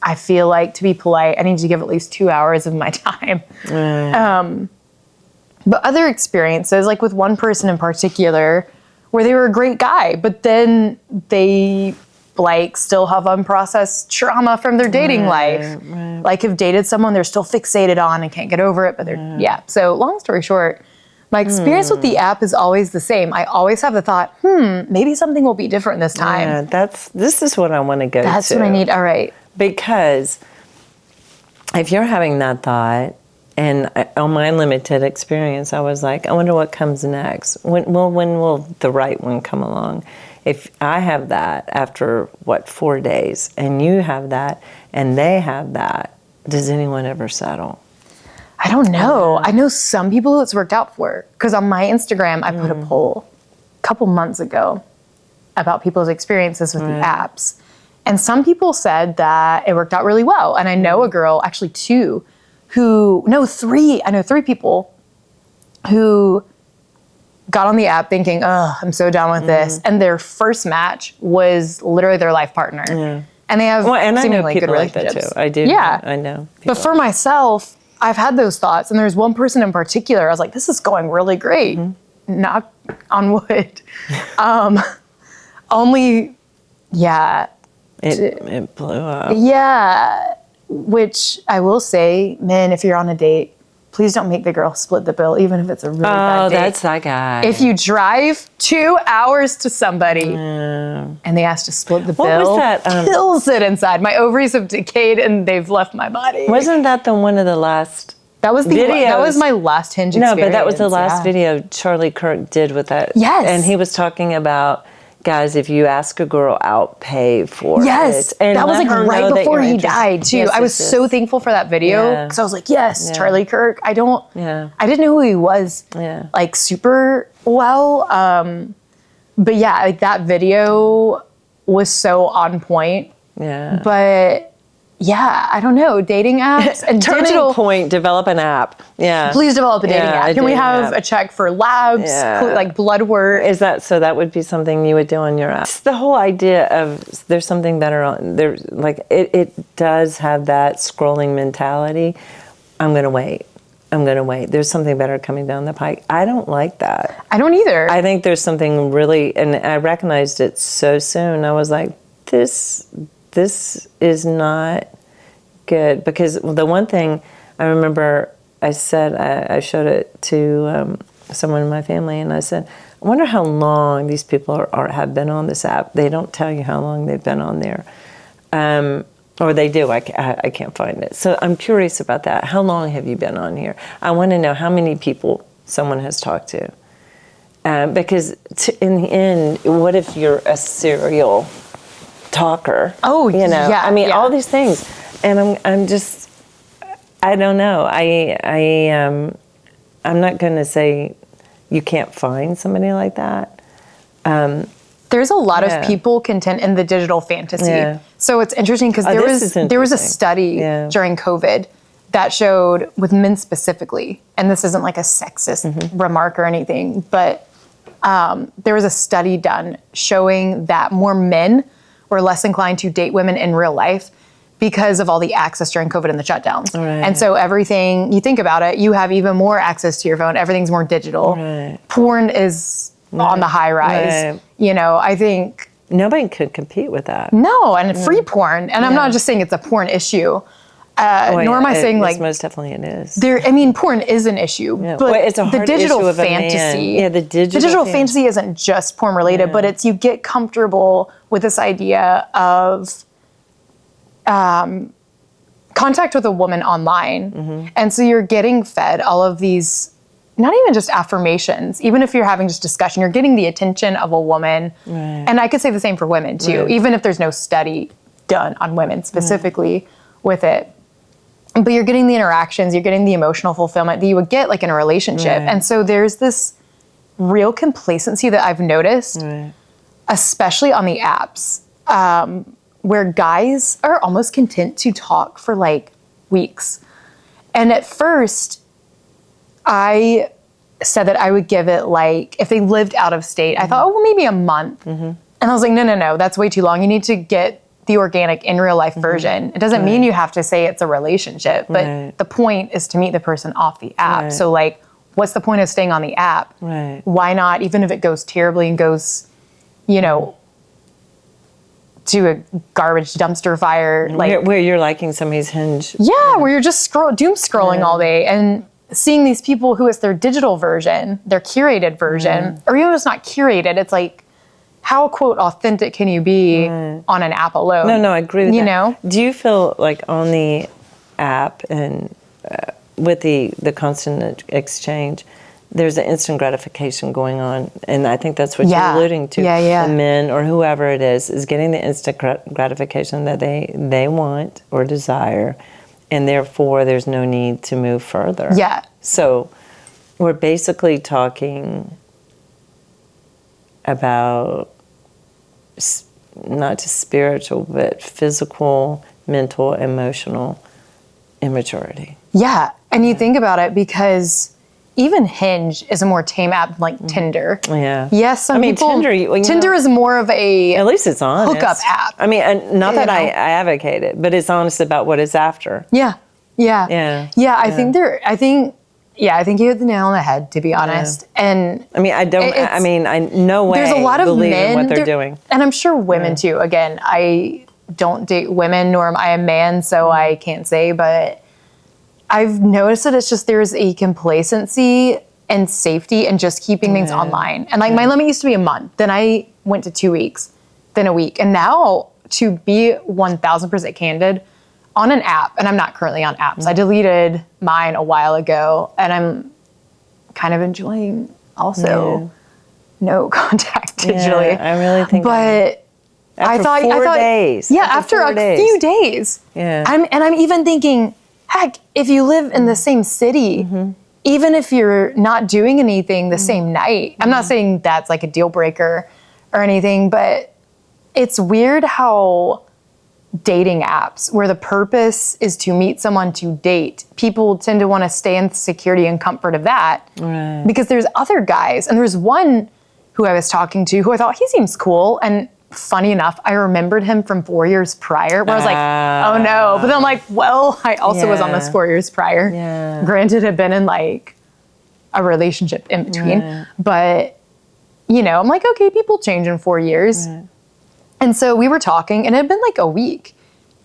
I feel like, to be polite, I need to give at least 2 hours of my time. But other experiences, like with one person in particular, where they were a great guy, but then they like still have unprocessed trauma from their dating life. Like have dated someone they're still fixated on and can't get over it, but they're, So long story short, my experience with the app is always the same. I always have the thought, maybe something will be different this time. Yeah, this is what I want to go to. That's what I need. All right. Because if you're having that thought, and on my limited experience, I was like, I wonder what comes next. When will the right one come along? If I have that after, 4 days, and you have that, and they have that, does anyone ever settle? I don't know. I know some people it's worked out for. Because on my Instagram, I put a poll a couple months ago about people's experiences with the apps. And some people said that it worked out really well. And I know a girl, actually three. I know 3 people who got on the app thinking, oh, I'm so done with this. And their first match was literally their life partner. Yeah. And they have seemingly good relationships. Like that too. I do. Yeah. I know. But for myself, I've had those thoughts. And there's one person in particular, I was like, this is going really great. Knock on wood. It blew up. Yeah. Which I will say, men, if you're on a date, please don't make the girl split the bill, even if it's a really bad date. Oh, that's that guy. If you drive 2 hours to somebody and they ask to split the bill, was that, kills it inside. My ovaries have decayed and they've left my body. Wasn't that one of the last That was that was my last Hinge experience. No, but that was the last video Charlie Kirk did with that. Yes. And he was talking about, guys, if you ask a girl out, pay for it. Yes, And that was like right before he died too. Yes, I was so thankful for that video because I was like, yes, Charlie Kirk. I didn't know who he was like super well. But yeah, like that video was so on point. Yeah. But yeah, I don't know. Dating apps and Turning point, develop an app. Yeah. Please develop a dating app. Can we have a check for labs, like blood work? Is that so? That would be something you would do on your app. It's the whole idea of there's something better on there. Like it does have that scrolling mentality. I'm gonna wait. There's something better coming down the pike. I don't like that. I don't either. I think there's something really, and I recognized it so soon. I was like, this is not good, because the one thing I remember I said, I showed it to someone in my family, and I said, I wonder how long these people have been on this app. They don't tell you how long they've been on there. Or they do, I can't find it. So I'm curious about that. How long have you been on here? I want to know how many people someone has talked to. Because in the end, what if you're a serial talker? Oh, you know, yeah. I mean, all these things, and I'm just, I don't know. I'm not going to say you can't find somebody like that. There's a lot of people content in the digital fantasy. Yeah. So it's interesting because there was a study during COVID that showed, with men specifically, and this isn't like a sexist remark or anything, but there was a study done showing that more men were less inclined to date women in real life because of all the access during COVID and the shutdowns. Right. And so everything, you think about it, you have even more access to your phone. Everything's more digital. Right. Porn is on the high rise. Right. You know, I think... Nobody could compete with that. No, and free porn. And I'm not just saying it's a porn issue. Nor am I saying like... Most definitely it is. Porn is an issue. Yeah. But it's a hard the digital issue of fantasy... Yeah, the digital fantasy isn't just porn related, but it's you get comfortable with this idea of contact with a woman online. And so you're getting fed all of these, not even just affirmations, even if you're having just discussion, you're getting the attention of a woman. Right. And I could say the same for women too, even if there's no study done on women specifically with it. But you're getting the interactions, you're getting the emotional fulfillment that you would get like in a relationship. Right. And so there's this real complacency that I've noticed, especially on the apps, where guys are almost content to talk for like weeks. And at first, I said that I would give it like, if they lived out of state, I thought, well, maybe a month. And I was like, no, that's way too long. You need to get the organic in real life version. It doesn't mean you have to say it's a relationship, but the point is to meet the person off the app. So like, what's the point of staying on the app? Why not, even if it goes terribly and goes, you know, to a garbage dumpster fire. Like where you're liking somebody's Hinge. Yeah, where you're just doom scrolling all day and seeing these people who it's their digital version, their curated version, or even if it's not curated, it's like, how, quote, authentic can you be on an app alone? No, I agree with that. You know? Do you feel like on the app and with the constant exchange, there's an instant gratification going on, and I think that's what you're alluding to. Yeah. The men or whoever it is getting the instant gratification that they want or desire, and therefore there's no need to move further. Yeah. So we're basically talking about not just spiritual, but physical, mental, emotional immaturity. Yeah, and you think about it because even Hinge is a more tame app than like Tinder. Yeah. Yes, some people. Tinder is more of a at least it's honest hookup app. I mean, and not that I advocate it, but it's honest about what it's after. Yeah. I think you hit the nail on the head, to be honest. And I mean, I no way. There's a lot of believe men in what they're doing, and I'm sure women too. Again, I don't date women, nor am I a man, so I can't say, but I've noticed that it's just there's a complacency and safety in just keeping things online. And like my limit used to be a month, then I went to 2 weeks, then a week. And now, to be 1000% candid, on an app, and I'm not currently on apps, I deleted mine a while ago, and I'm kind of enjoying also no contact digitally. Yeah, I really think but after I thought 4 days. Yeah, after a few days. Yeah. I'm even thinking, heck, if you live in the same city, even if you're not doing anything the same night, I'm not saying that's like a deal breaker or anything, but it's weird how dating apps, where the purpose is to meet someone to date, people tend to want to stay in the security and comfort of that. Right. Because there's other guys, and there's one who I was talking to who I thought, he seems cool, and funny enough, I remembered him from 4 years prior, where I was like, oh no. But then I'm like, well, I also was on this 4 years prior. Yeah. Granted, had been in like a relationship in between. But, I'm like, okay, people change in 4 years. Right. And so we were talking, and it had been like a week.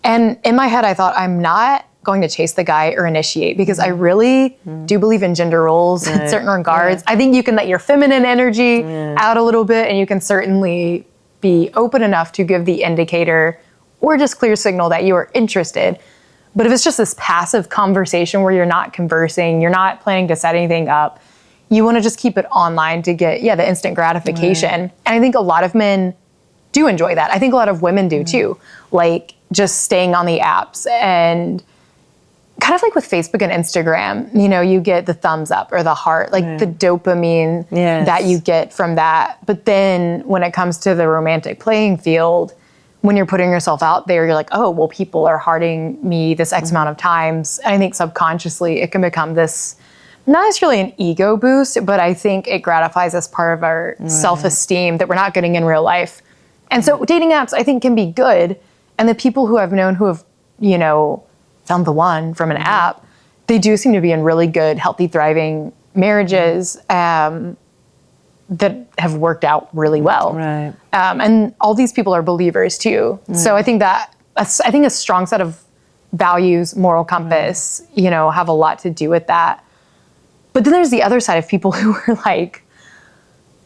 And in my head, I thought, I'm not going to chase the guy or initiate, because I really do believe in gender roles in certain regards. I think you can let your feminine energy out a little bit, and you can certainly be open enough to give the indicator or just clear signal that you are interested. But if it's just this passive conversation where you're not conversing, you're not planning to set anything up, you want to just keep it online to get, the instant gratification. And I think a lot of men do enjoy that. I think a lot of women do too. Like just staying on the apps, and kind of like with Facebook and Instagram, you get the thumbs up or the heart, like the dopamine that you get from that. But then when it comes to the romantic playing field, when you're putting yourself out there, you're like, oh, well, people are hearting me this X amount of times. And I think subconsciously it can become this, not necessarily an ego boost, but I think it gratifies us part of our self-esteem that we're not getting in real life. And so dating apps, I think, can be good. And the people who I've known who have, found the one from an app, they do seem to be in really good, healthy, thriving marriages that have worked out really well. Right. And all these people are believers too. So I think a strong set of values, moral compass, have a lot to do with that. But then there's the other side of people who are like,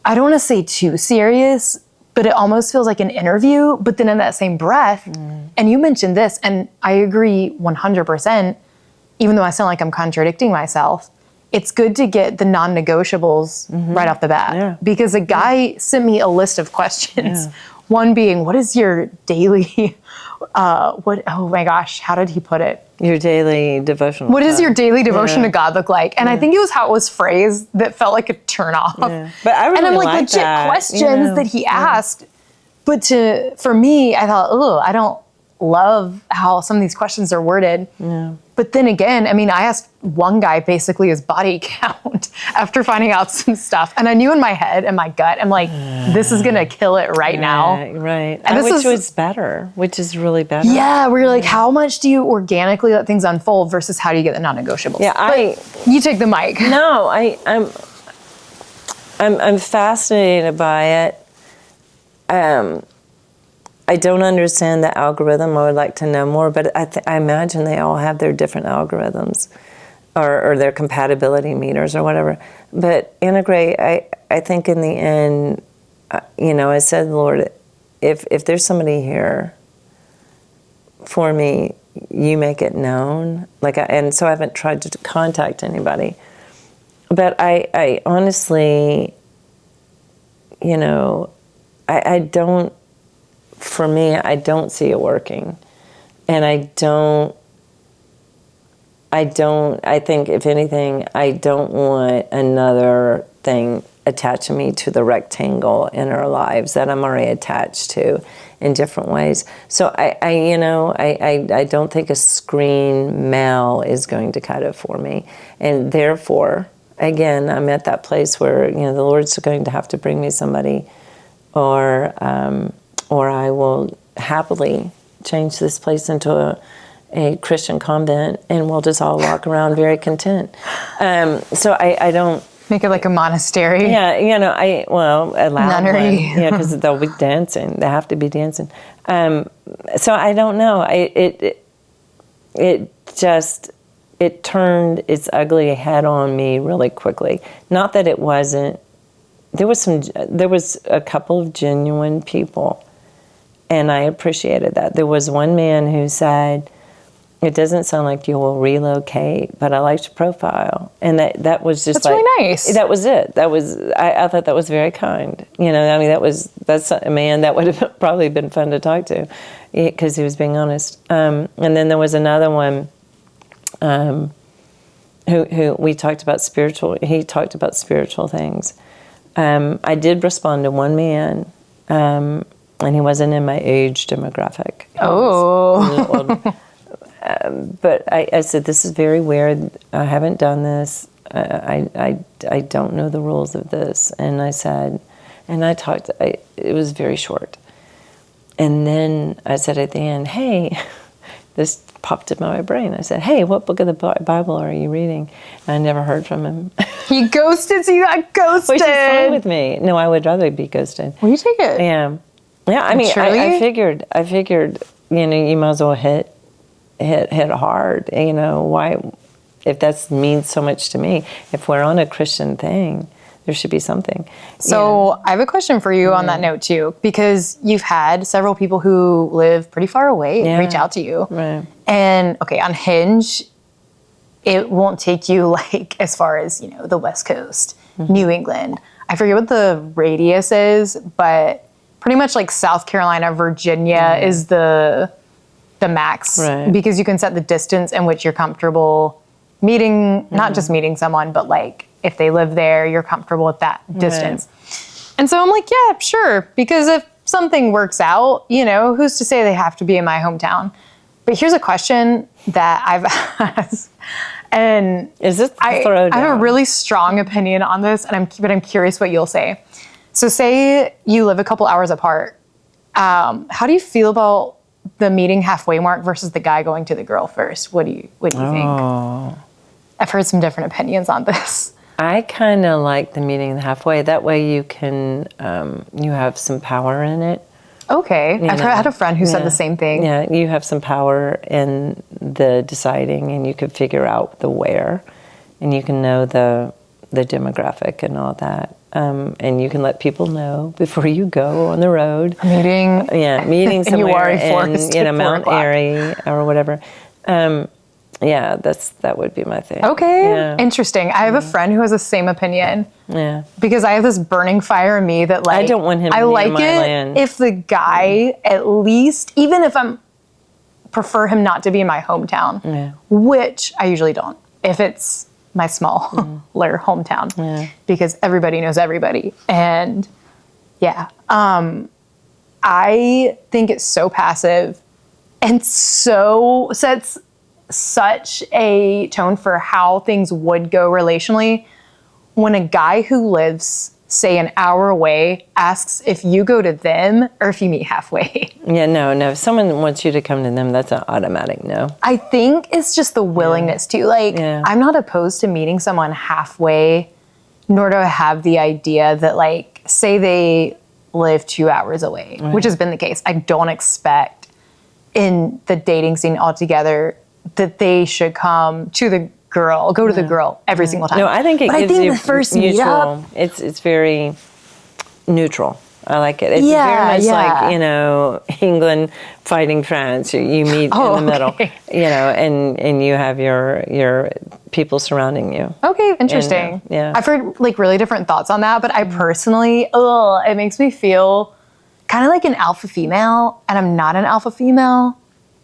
I don't want to say too serious, but it almost feels like an interview. But then in that same breath, and you mentioned this, and I agree 100%, even though I sound like I'm contradicting myself, it's good to get the non-negotiables right off the bat. Yeah. Because a guy sent me a list of questions. Yeah. One being, what is your daily, oh my gosh, how did he put it? Your daily devotional. What does your daily devotion to God look like? And I think it was how it was phrased that felt like a turn off. Yeah. But I really and I'm like legit that, questions that he asked. But for me, I thought, I don't love how some of these questions are worded. Yeah. But then again, I asked one guy basically his body count after finding out some stuff. And I knew in my head and my gut, I'm like, this is going to kill it right now. Right. And which was better, which is really better. Yeah, where you're like, how much do you organically let things unfold versus how do you get the non-negotiables? Yeah, you take the mic. No, I'm fascinated by it. I don't understand the algorithm. I would like to know more, but I imagine they all have their different algorithms or their compatibility meters or whatever. But integrate, I think in the end, I said, Lord, if there's somebody here for me, you make it known. And so I haven't tried to contact anybody. But I honestly, I don't, for me, I don't see it working. And I think, if anything, I don't want another thing attaching me to the rectangle in our lives that I'm already attached to in different ways. So I don't think a screen mail is going to cut it for me. And therefore, again, I'm at that place where, the Lord's going to have to bring me somebody, or I will happily change this place into a Christian convent, and we'll just all walk around very content. So I don't... Make it like a monastery. Yeah, a loud nunnery. one. Yeah, because they'll be dancing. They have to be dancing. So I don't know. It turned its ugly head on me really quickly. Not that it wasn't. There was a couple of genuine people, and I appreciated that. There was one man who said, "It doesn't sound like you will relocate, but I liked your profile," and that was just really nice. That was it. I thought that was very kind. That's a man that would have probably been fun to talk to, because he was being honest. And then there was another one, who we talked about spiritual. He talked about spiritual things. I did respond to one man, and he wasn't in my age demographic. Oh. But I said, this is very weird. I haven't done this. I don't know the rules of this. And I said, it was very short. And then I said at the end, hey, this popped in my brain. I said, hey, what book of the Bible are you reading? And I never heard from him. He ghosted, so you got ghosted. Which is fine with me. No, I would rather be ghosted. Will you take it? Yeah. Yeah, I mean, I figured, you might as well hit hard. Why, if that means so much to me, if we're on a Christian thing, there should be something. So I have a question for you on that note too, because you've had several people who live pretty far away reach out to you. Right. And okay, on Hinge, it won't take you as far as, the West Coast, New England. I forget what the radius is, but pretty much South Carolina, Virginia is the max, because you can set the distance in which you're comfortable meeting, not just meeting someone, but if they live there, you're comfortable at that distance. And so I'm yeah, sure, because if something works out, who's to say they have to be in my hometown? But here's a question that I've asked, and is this I have a really strong opinion on this, but I'm curious what you'll say. So say you live a couple hours apart. How do you feel about the meeting halfway mark versus the guy going to the girl first? What do you think? I've heard some different opinions on this. I kind of like the meeting halfway. That way you can, you have some power in it. Okay. I've had a friend who said the same thing. Yeah, you have some power in the deciding, and you could figure out the where, and you can know the demographic and all that. And you can let people know before you go on the road. Meeting somewhere in Mount Airy or whatever. That would be my thing. Okay, yeah. Interesting. I have a friend who has the same opinion. Yeah. Because I have this burning fire in me that I don't want him near my land. If the guy, at least, even if prefer him not to be in my hometown, which I usually don't, if it's my smaller hometown, because everybody knows everybody. And I think it's so passive and so sets such a tone for how things would go relationally when a guy who lives, say, an hour away asks if you go to them or if you meet halfway. Yeah, no. If someone wants you to come to them, that's an automatic no. I think it's just the willingness to. I'm not opposed to meeting someone halfway, nor do I have the idea that, say they live 2 hours away, which has been the case. I don't expect in the dating scene altogether that they should come to the girl, go to the girl every single time. No, I think but gives I think you the first mutual. meetup, It's very neutral. I like it. It's Yeah, very much yeah. like, England fighting France. You meet in the middle, okay. and you have your people surrounding you. Okay, interesting. yeah. I've heard like really different thoughts on that, but I personally, it makes me feel kind of like an alpha female, and I'm not an alpha female.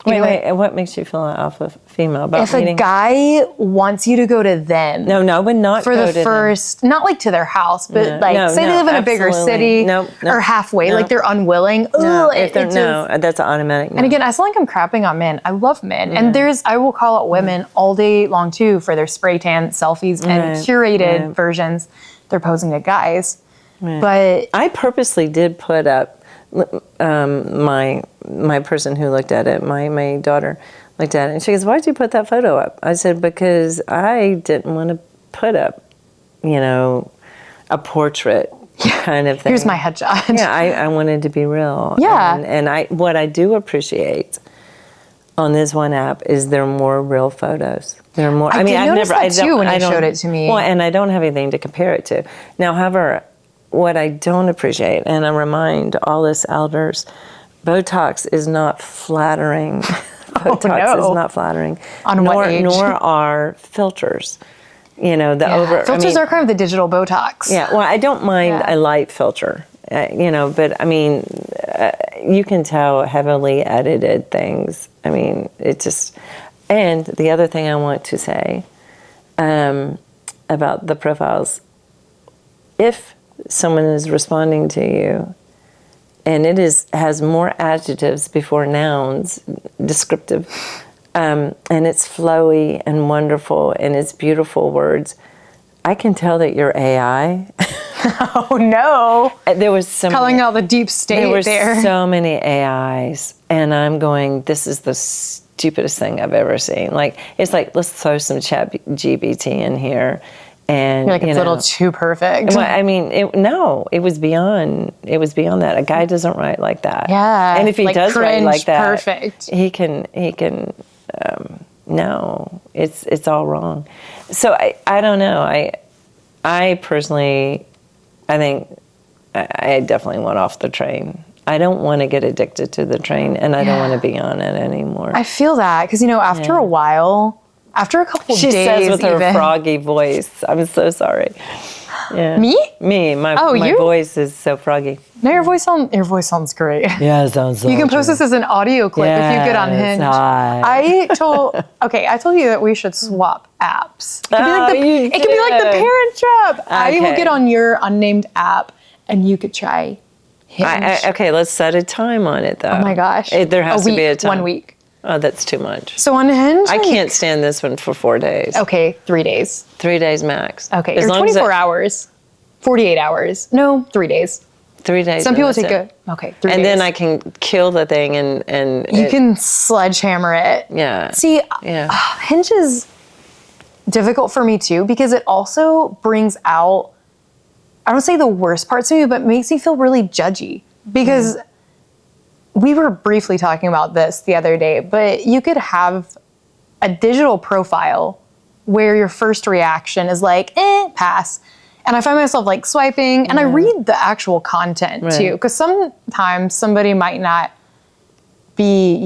Wait, what makes you feel an alpha female about If meeting? a guy wants you to go to them, No, I would not for go the to them. first, not like to their house, but say they live in a bigger absolutely. city No, or halfway, no. like they're unwilling. No, It just- that's an automatic no. And again, I sound like I'm crapping on men. I love men. And I will call out women all day long too for their spray tan selfies and curated versions they're posing to guys. But I purposely did put up my person who looked at it, my daughter looked at it, and she goes, "Why'd you put that photo up?" I said, "Because I didn't want to put up, a portrait kind of thing. here's my headshot. Yeah, I wanted to be real. Yeah. And what I do appreciate on this one app is there are more real photos. There are more. I did notice that too when you showed it to me. Well, and I don't have anything to compare it to. Now, however, what I don't appreciate, and I remind all us elders, Botox is not flattering. Botox is not flattering. On what age? Nor are filters. Filters are kind of the digital Botox. Yeah, well, I don't mind Yeah. a light filter, but I mean, you can tell heavily edited things. I mean, it just, and the other thing I want to say about the profiles, if someone is responding to you and has more adjectives before nouns, descriptive, and it's flowy and wonderful and it's beautiful words, I can tell that you're AI. Oh no. There was so Calling many, out the deep state there were there. so many AIs, and I'm going, this is the stupidest thing I've ever seen. Like, it's like, let's throw some chat GBT in here. And You're like, it's a little too perfect. Well, I mean, it was beyond that. A guy doesn't write like that. Yeah. And if he like does write cringe, like that, perfect. he can. No, it's all wrong. So I don't know. I personally, I think I definitely went off the train. I don't want to get addicted to the train, and I don't want to be on it anymore. I feel that because after a while, after a couple She days, says with her even, froggy voice. I'm so sorry. Yeah. Me? My you? voice is so froggy. No, your voice sounds great. Yeah, it sounds so You can post this as an audio clip if you get on Hinge. Hi. I told you that we should swap apps. It You could be like the did. Parent Trap. I will Okay. get on your unnamed app, and you could try Hinge. Okay, let's set a time on it, though. Oh my gosh. There has to be a time. 1 week. Oh, that's too much. So on Hinge, I can't stand this one for 4 days. Okay, 3 days. 3 days max. Okay, As or long as 24 hours, 48 hours. No, 3 days. 3 days. Some and people that's take it. Okay, 3 days. And then I can kill the thing and You can sledgehammer it. Yeah. See, Yeah. Hinge is difficult for me too because it also brings out, I don't say the worst parts of me, but makes me feel really judgy because we were briefly talking about this the other day, but you could have a digital profile where your first reaction is like, pass. And I find myself like swiping and I read the actual content too, because sometimes somebody might not be,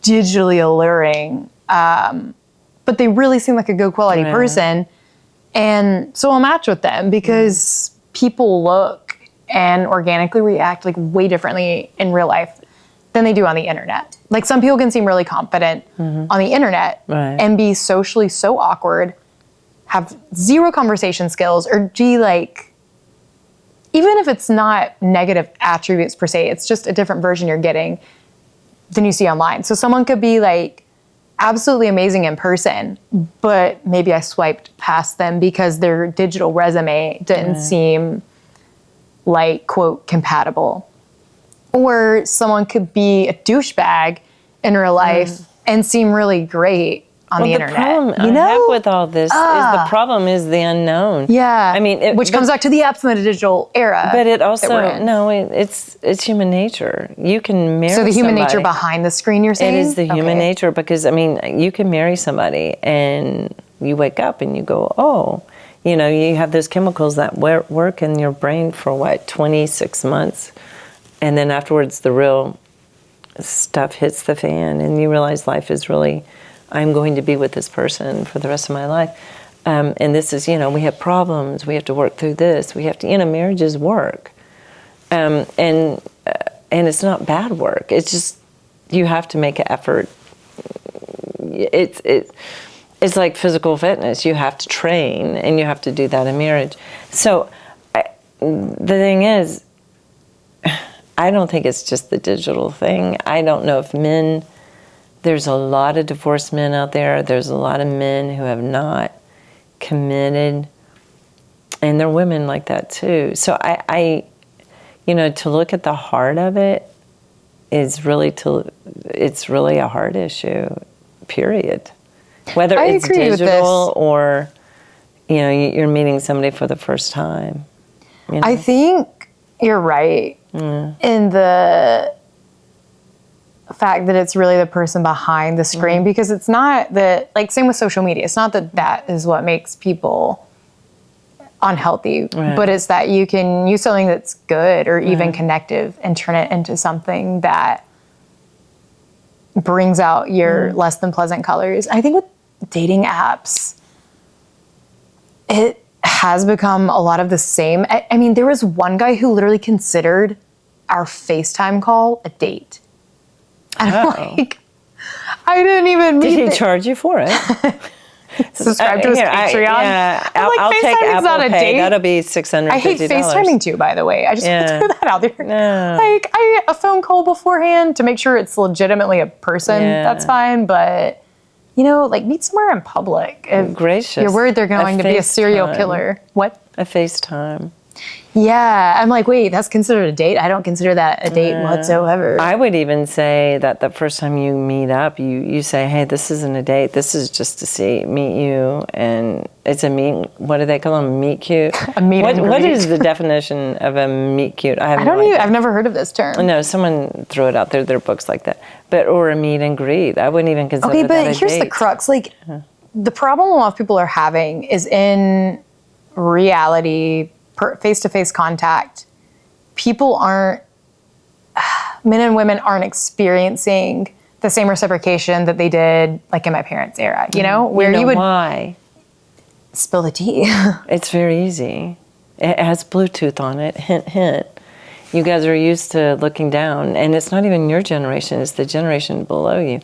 digitally alluring, but they really seem like a good quality person. And so I'll match with them because people look and organically react like way differently in real life than they do on the internet. Like some people can seem really confident on the internet and be socially so awkward, have zero conversation skills, or even if it's not negative attributes per se, it's just a different version you're getting than you see online. So someone could be like absolutely amazing in person, but maybe I swiped past them because their digital resume didn't seem like, quote, compatible. Or someone could be a douchebag in real life and seem really great on the internet. Problem I have with all this is the problem is the unknown. Yeah. I mean, which comes back to the apps in the digital era. But it also, it's human nature. You can marry So the human somebody. nature behind the screen, you're saying? It is the human nature because, I mean, you can marry somebody and you wake up and you go, oh, you know, you have those chemicals that work in your brain for 26 months. And then afterwards, the real stuff hits the fan and you realize life is really, I'm going to be with this person for the rest of my life. And this is, you know, we have problems. We have to work through this. We have to, you know, marriage is work. And it's not bad work. It's just, you have to make an effort. It's like physical fitness. You have to train, and you have to do that in marriage. So the thing is, I don't think it's just the digital thing. I don't know if men, there's a lot of divorced men out there. There's a lot of men who have not committed, and there are women like that too. So I you know, to look at the heart of it is really it's really a heart issue, period. Whether it's digital or, you know, you're meeting somebody for the first time. You know? I think you're right in the fact that it's really the person behind the screen because it's not that, like, same with social media. It's not that is what makes people unhealthy, but it's that you can use something that's good or even connective and turn it into something that brings out your less than pleasant colors. I think with dating apps, it has become a lot of the same. I mean, there was one guy who literally considered our FaceTime call a date. And I'm like, I didn't even mean Did he charge you for it? Subscribe to his Patreon. I'll take Apple not a Pay. date. That'll be $650. I hate FaceTiming too, by the way. I just want to throw that out there. No. Like, a phone call beforehand to make sure it's legitimately a person, that's fine. But, you know, like, meet somewhere in public. If Gracious. you're worried they're going to be a serial killer. What? A FaceTime. Yeah. I'm like, wait, that's considered a date? I don't consider that a date whatsoever. I would even say that the first time you meet up, you say, hey, this isn't a date. This is just to meet you. And it's a meet, what do they call them? Meet cute? A meet and greet. What is the definition of a meet cute? I don't even, I've never heard of this term. No, someone threw it out there. There are books like that. Or a meet and greet. I wouldn't even consider that a date. Okay, but here's the crux. Like, the problem a lot of people are having is in reality, face-to-face contact, people aren't, men and women aren't experiencing the same reciprocation that they did, like, in my parents' era, you know? Where you would... Why? Spill the tea. It's very easy. It has Bluetooth on it, hint, hint. You guys are used to looking down, and it's not even your generation, it's the generation below you.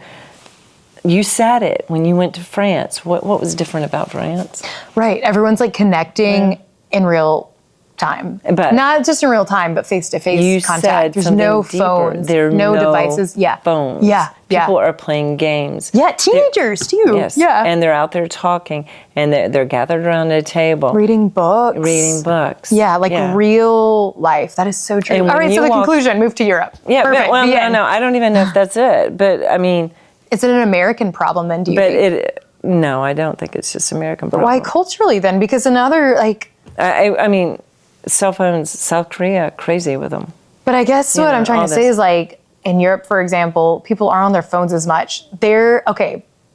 You said it when you went to France. What was different about France? Right. Everyone's, like, connecting in real time. But not just in real time, but face-to-face contact. There's no phones, no devices. Yeah. Phones. Yeah. People are playing games. Yeah, teenagers too. Yes. Yeah. And they're out there talking, and they're gathered around a table. Reading books. Yeah, like real life. That is so true. All right, so the conclusion, move to Europe. Yeah, perfect. Well, no, I don't even know if that's it. But, I mean... Is it an American problem then, do you think? No, I don't think it's just American problem. But why culturally then? Because another, like... I mean... Cell phones, South Korea, crazy with them. But I guess what I'm trying to say is, like, in Europe, for example, people aren't on their phones as much.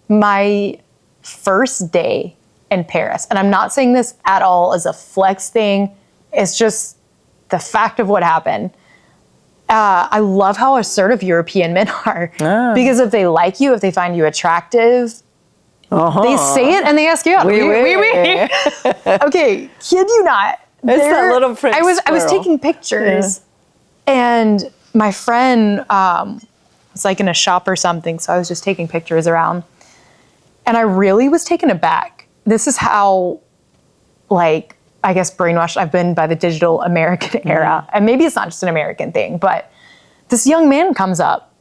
My first day in Paris, and I'm not saying this at all as a flex thing, it's just the fact of what happened. I love how assertive European men are. Because if they like you, if they find you attractive, they say it and they ask you out. Oui. Okay, kid you not. It's that little French I was taking pictures, and my friend was like in a shop or something, so I was just taking pictures around, and I really was taken aback. This is how, like, I guess brainwashed I've been by the digital American era, and maybe it's not just an American thing, but this young man comes up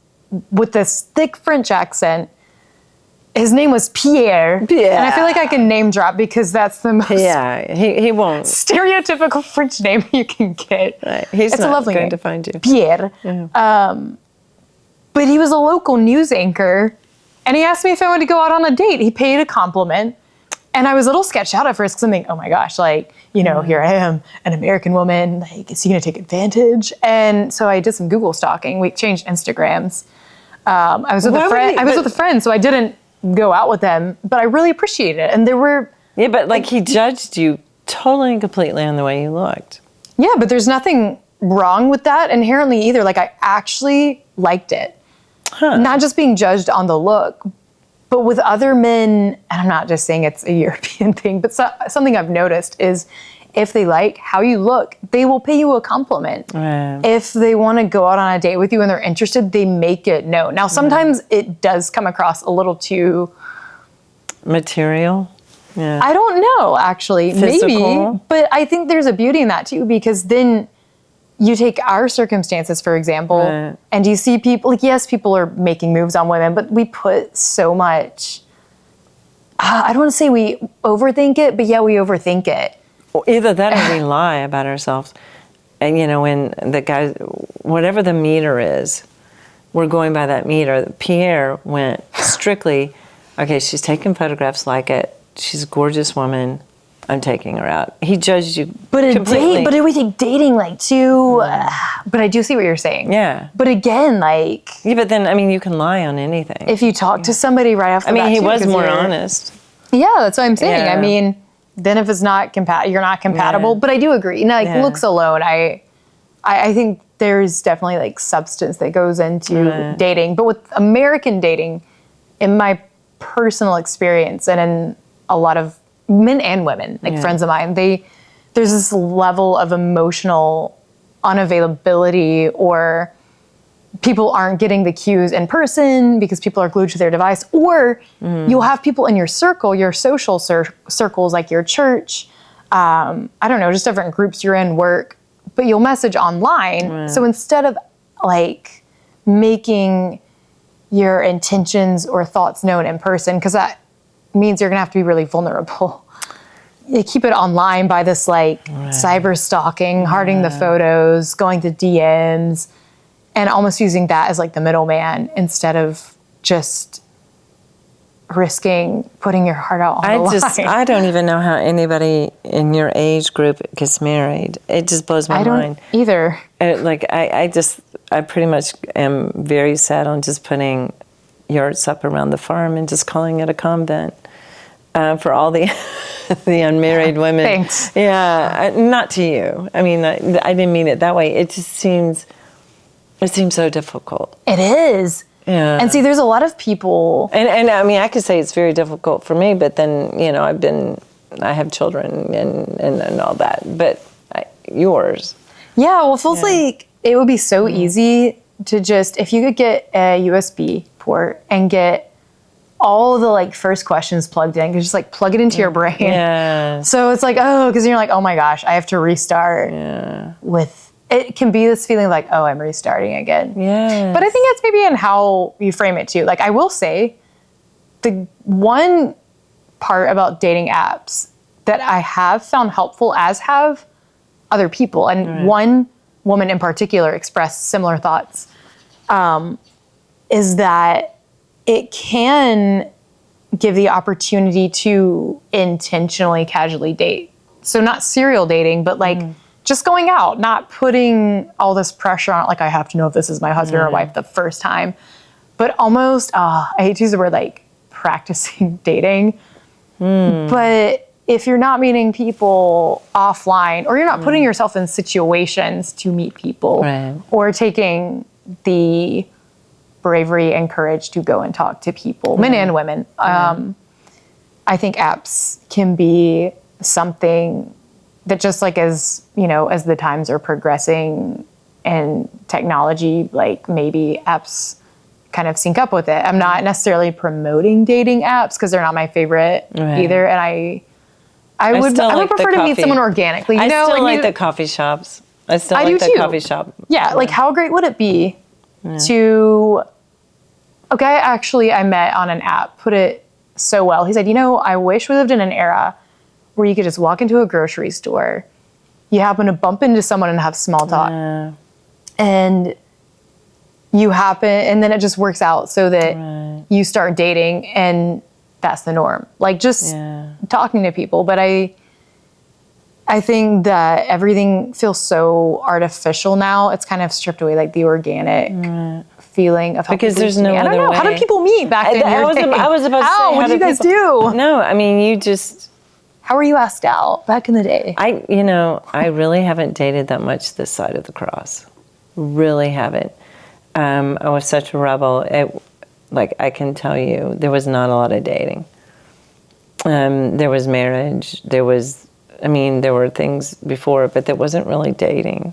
with this thick French accent. His name was Pierre. And I feel like I can name drop because that's the most he won't. stereotypical French name you can get. Right. He's it's not a lovely going name. to find you. Pierre. But he was a local news anchor And he asked me if I wanted to go out on a date. He paid a compliment. And I was a little sketched out at first because I'm thinking, oh my gosh, like, you know, here I am, an American woman. Like, is he going to take advantage? And so I did some Google stalking. We exchanged Instagrams. I was with a friend, so I didn't go out with them, but I really appreciated it. And there were... Yeah, but like he judged you totally and completely on the way you looked. Yeah, but there's nothing wrong with that inherently either. Like, I actually liked it. Not just being judged on the look, but with other men, and I'm not just saying it's a European thing, but something I've noticed is if they like how you look, they will pay you a compliment. Right. If they want to go out on a date with you and they're interested, they make it known. Now, sometimes it does come across a little too... Material? Yeah. I don't know, actually. Physical? Maybe. But I think there's a beauty in that, too, because then you take our circumstances, for example, right. and you see people, like, yes, people are making moves on women, but we put so much... I don't want to say we overthink it, but yeah, we overthink it. Well, either that or we lie about ourselves. And, you know, when the guy, whatever the meter is, we're going by that meter. Pierre went strictly, okay, she's taking photographs like it. She's a gorgeous woman. I'm taking her out. He judged you completely. But we take dating like too... but I do see what you're saying. Yeah. But again, like... Yeah, but then, I mean, you can lie on anything. If you talk to somebody right off the bat, he too, was 'cause more honest. Yeah, that's what I'm saying. Yeah. I mean, then if it's not you're not compatible. Yeah. But I do agree. Like, Yeah. looks alone, I think there's definitely like substance that goes into dating. But with American dating, in my personal experience and in a lot of men and women, like friends of mine, there's this level of emotional unavailability, or people aren't getting the cues in person because people are glued to their device, or you'll have people in your circle, your social circles, like your church, I don't know, just different groups you're in, work, but you'll message online. So instead of like making your intentions or thoughts known in person, because that means you're gonna have to be really vulnerable. You keep it online by this like cyber stalking, harding the photos, going to DMs, and almost using that as like the middleman instead of just risking putting your heart out on the line. I don't even know how anybody in your age group gets married. It just blows my mind. I don't either. I pretty much am very set on just putting yurts up around the farm and just calling it a convent for all the the unmarried women. Thanks. Yeah, not to you. I mean, I didn't mean it that way. It just seems so difficult. It is. Yeah. And see, there's a lot of people. And I mean, I could say it's very difficult for me, but then, you know, I have children and all that. But yours. Yeah, well, it feels like it would be so easy to just, if you could get a USB port and get all the like first questions plugged in, just like plug it into your brain. Yeah. So it's like, because you're like, oh my gosh, I have to restart with, it can be this feeling like, oh, I'm restarting again. Yeah. But I think it's maybe in how you frame it too. Like, I will say, the one part about dating apps that I have found helpful, as have other people, and one woman in particular expressed similar thoughts, is that it can give the opportunity to intentionally, casually date. So not serial dating, but like just going out, not putting all this pressure on it, like I have to know if this is my husband or wife the first time, but almost, I hate to use the word like practicing dating, but if you're not meeting people offline, or you're not putting yourself in situations to meet people, or taking the bravery and courage to go and talk to people, men and women, I think apps can be something that, just like as, you know, as the times are progressing and technology, like maybe apps kind of sync up with it. I'm not necessarily promoting dating apps because they're not my favorite either. And I would prefer to meet someone organically. You know, I still like you, the coffee shops. I still I like do the too. coffee shop. Yeah, like how great would it be to, a guy actually I met on an app put it so well. He said, you know, I wish we lived in an era where you could just walk into a grocery store, you happen to bump into someone and have small talk, and then it just works out so that you start dating and that's the norm. Like just talking to people. But I think that everything feels so artificial now. It's kind of stripped away like the organic feeling of how because people there's used to no meet. I don't other know. way. How do people meet back in your day? I was about to say, what did you guys do? No, I mean, you just... How were you asked out back in the day? I really haven't dated that much this side of the cross. Really haven't. I was such a rebel. I can tell you, there was not a lot of dating. There was marriage. There were things before, but there wasn't really dating.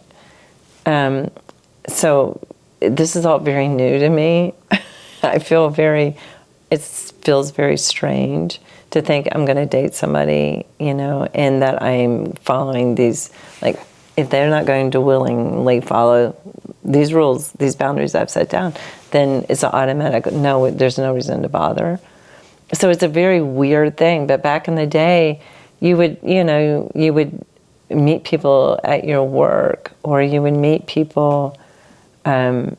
So this is all very new to me. It feels very strange to think I'm going to date somebody, and that I'm following these, like, if they're not going to willingly follow these rules, these boundaries I've set down, then it's an automatic, no, there's no reason to bother. So it's a very weird thing. But back in the day, you would meet people at your work, or you would meet people, in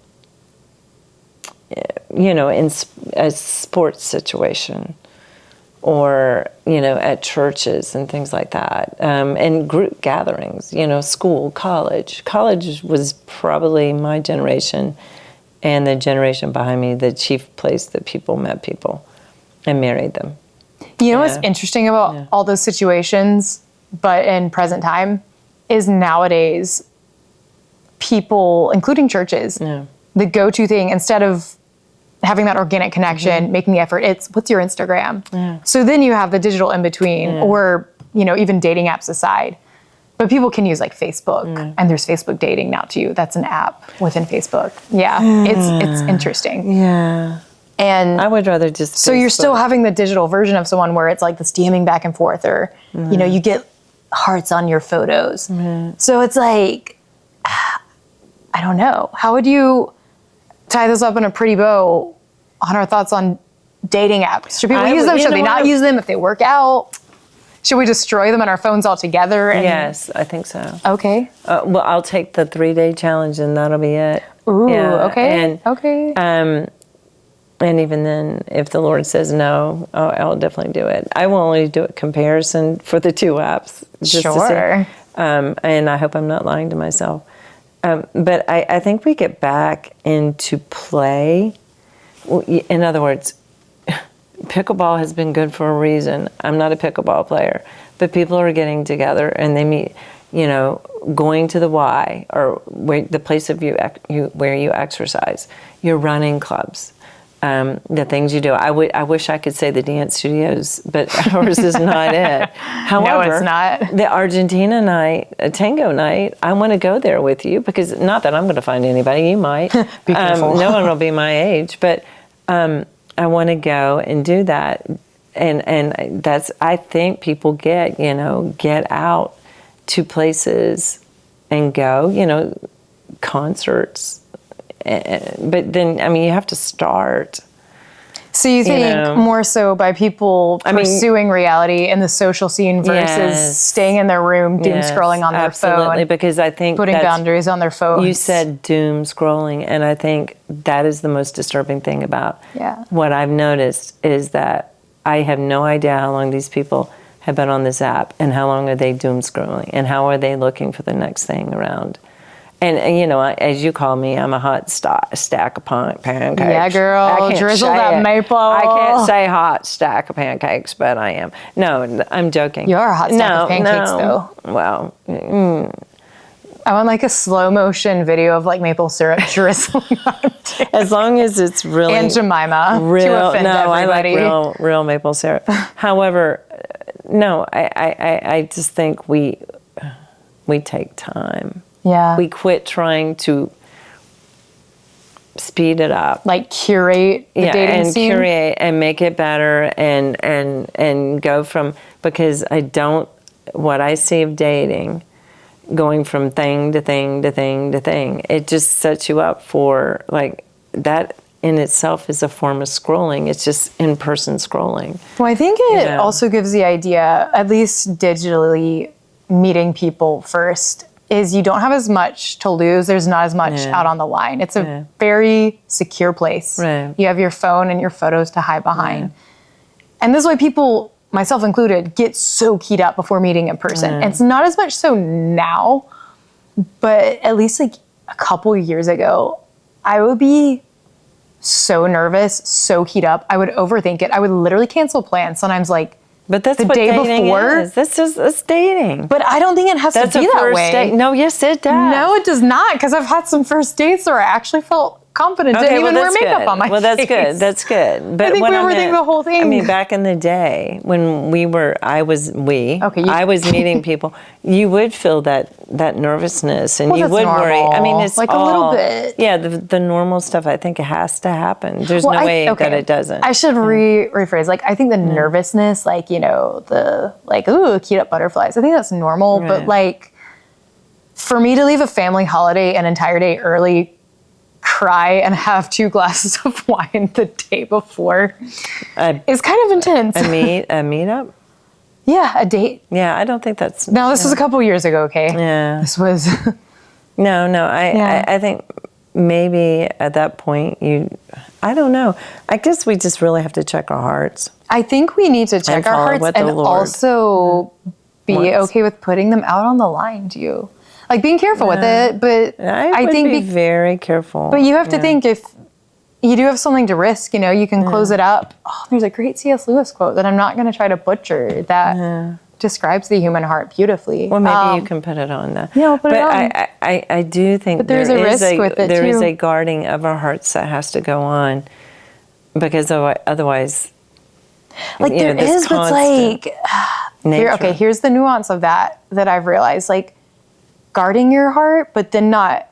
a sports situation, or, at churches and things like that, and group gatherings, school, college. College was probably my generation and the generation behind me, the chief place that people met people and married them. You know what's interesting about all those situations, but in present time, is nowadays people, including churches, the go-to thing, instead of having that organic connection, making the effort, it's what's your Instagram? So then you have the digital in between, or, even dating apps aside. But people can use like Facebook, and there's Facebook dating now too. That's an app within Facebook. It's interesting. Yeah. And I would rather just... So you're still having the digital version of someone where it's like this DMing back and forth, or, you get hearts on your photos. So it's like, I don't know. How would you tie this up in a pretty bow on our thoughts on dating apps? Should people use them? Should they not use them if they work out? Should we destroy them on our phones altogether? Yes, I think so. Okay. Well, I'll take the 3-day challenge, and that'll be it. Ooh, okay. Okay. And even then, if the Lord says no, I'll definitely do it. I will only do a comparison for the two apps. Just to see. And I hope I'm not lying to myself. But I think we get back into play. In other words, pickleball has been good for a reason. I'm not a pickleball player, but people are getting together and they meet, going to the Y, or the place of where you exercise, your running clubs, the things you do. I wish I could say the dance studios, but ours is not it. However, no, it's not. The Argentina night, a tango night, I want to go there with you, because not that I'm going to find anybody, you might. Be careful. No one will be my age, but I want to go and do that. And that's, I think people get out to places and go, concerts. But then, you have to start. So you think more so by people pursuing reality in the social scene versus staying in their room, doom scrolling on their phone. Absolutely, because I think putting boundaries on their phones. You said doom scrolling, and I think that is the most disturbing thing about what I've noticed, is that I have no idea how long these people have been on this app, and how long are they doom scrolling, and how are they looking for the next thing around. And as you call me, I'm a hot stack of pancakes. Yeah, girl, drizzle that maple. I can't say hot stack of pancakes, but I am. No, I'm joking. You are a hot stack of pancakes, though. Well, I want like a slow motion video of like maple syrup drizzling on it. As long as it's really... And Jemima, to offend everybody. I like real maple syrup. However, no, I just think we take time. Yeah. We quit trying to speed it up. Like curate the dating scene? And curate and make it better and go from, because what I see of dating, going from thing to thing to thing to thing, it just sets you up for, like, that in itself is a form of scrolling. It's just in-person scrolling. Well, I think it also gives the idea, at least digitally, meeting people first is you don't have as much to lose. There's not as much out on the line. It's a very secure place. Right. You have your phone and your photos to hide behind. And this is why people, myself included, get so keyed up before meeting in person. And it's not as much so now, but at least like a couple years ago, I would be so nervous, so keyed up. I would overthink it. I would literally cancel plans. Sometimes like, But that's the what day dating before. is. That's dating. But I don't think it has That's to be a that first way. date. No, yes, it does. No, it does not, because I've had some first dates where I actually felt confident, didn't even wear makeup on my face. Well, that's good. That's good. But I think what we I overthink meant- the whole thing. I mean, back in the day when I was meeting people, you would feel that nervousness, and Well, you that's would worry. I mean, normal. it's Like a all, little bit. Yeah, the normal stuff. I think it has to happen. There's no way that it doesn't. I should rephrase. Like, I think the nervousness, like, you know, the like, ooh, keyed up butterflies. I think that's normal. But like, for me to leave a family holiday an entire day early, cry and have 2 glasses of wine the day before is kind of intense. A meetup. Yeah, a date. Yeah, I don't think that's. Now, this was a couple years ago, okay? Yeah. This was. No. I think maybe at that point I don't know. I guess we just really have to check our hearts. I think we need to check And our follow hearts what the and Lord also be wants. okay with putting them out on the line too. Like being careful with it, but I would think be very careful. But you have to think, if you do have something to risk, you know, you can close it up. Oh, there's a great C.S. Lewis quote that I'm not going to try to butcher that describes the human heart beautifully. Well, maybe you can put it on that. Yeah, I'll put it on. I do think there's a risk with it, there is too. a guarding of our hearts that has to go on, because otherwise, Like you know, there this is, but it's constant like, nature. here's the nuance of that I've realized. Like, guarding your heart, but then not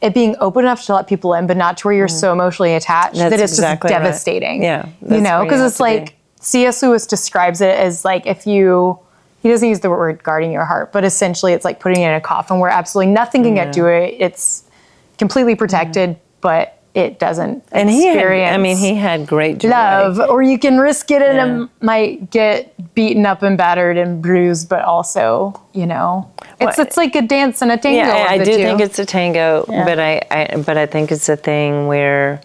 it being open enough to let people in, but not to where you're so emotionally attached that it's exactly just right. devastating. Yeah, you know, because it's like C.S. Lewis describes it as like, he doesn't use the word guarding your heart, but essentially it's like putting it in a coffin where absolutely nothing can get to it. It's completely protected, but it doesn't And experience he had great joy. love, or you can risk it and it might get beaten up and battered and bruised, but also, you know, it's like a dance and a tango. Yeah, I of the do two. think it's a tango, but I think it's a thing where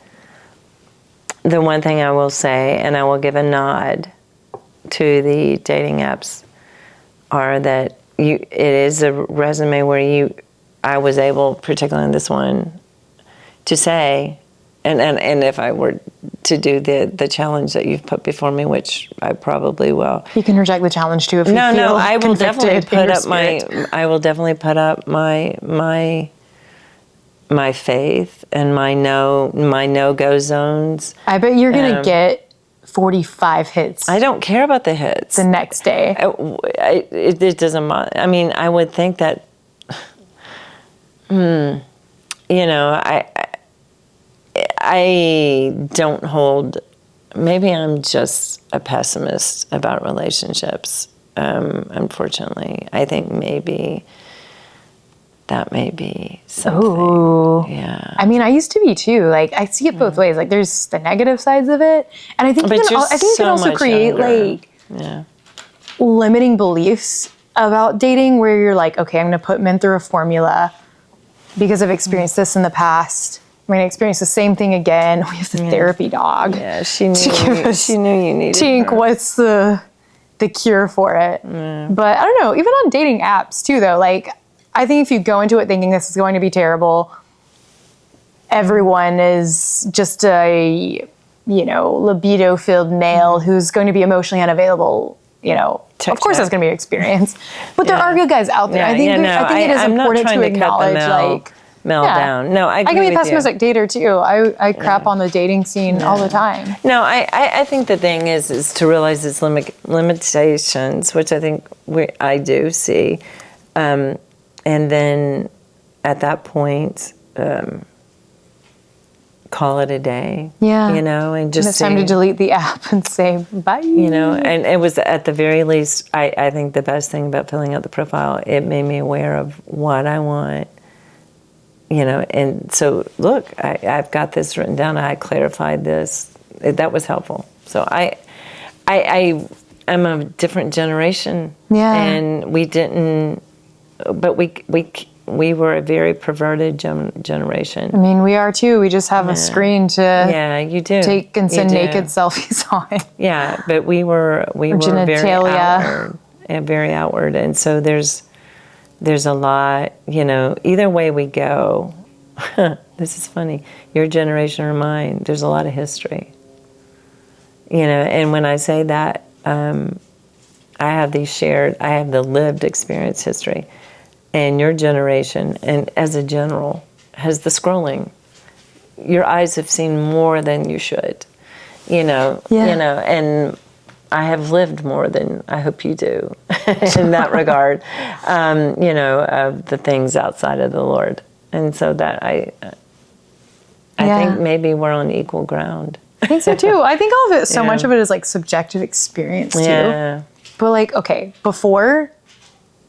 the one thing I will say, and I will give a nod to the dating apps, are that it is a resume where I was able, particularly in this one, to say, and if I were to do the challenge that you've put before me, which I probably will. You can reject the challenge too if you feel No, I will definitely convicted in your put up spirit. I will definitely put up my faith and my no-go zones. I bet you're gonna get 45 hits I don't care about the hits. the next day. It doesn't matter. I mean, I would think that, you know, I don't hold, maybe I'm just a pessimist about relationships, unfortunately. I think maybe that may be something. Ooh. Yeah. I mean, I used to be too. Like, I see it both ways. Like, there's the negative sides of it, and I think But you can, you're I think you can so also much create younger. like Yeah. limiting beliefs about dating, where you're like, okay, I'm going to put men through a formula because I've experienced this in the past. I'm going to experience the same thing again. We have the therapy dog. Yeah, she knew you needed Tink, her. what's the cure for it? But I don't know, even on dating apps too, though, like, I think if you go into it thinking this is going to be terrible, everyone is just a, you know, libido-filled male who's going to be emotionally unavailable, you know. Check, of course, check. that's going to be your experience. But there are good guys out there. Yeah, I think yeah, no, it is I'm not important trying to to cut the acknowledge, male- like, melt down. No, I agree can be a with pessimistic dater too. I crap on the dating scene all the time. No, I think the thing is to realize its limitations, which I think I do see, and then at that point, call it a day. Yeah. You know, and And just it's time to see- delete the app and say bye. You know, and it was at the very least, I think the best thing about filling out the profile, it made me aware of what I want. You know, and so look, I've got this written down. I clarified this. That was helpful. So I'm a different generation. Yeah. And we didn't but we were a very perverted generation. I mean, we are too. We just have a screen to you do take and send You do. naked selfies on. Yeah, but we were very outward, and very outward, and so there's a lot. Either way we go, this is funny. Your generation or mine, there's a lot of history. And when I say that, I have the lived experience history. And your generation, and as a general, has the scrolling. Your eyes have seen more than you should, and I have lived more than I hope you do in that regard, of the things outside of the Lord. And so that I think maybe we're on equal ground. I think so too. I think all of it, so much of it is like subjective experience too. Yeah. But like, okay, before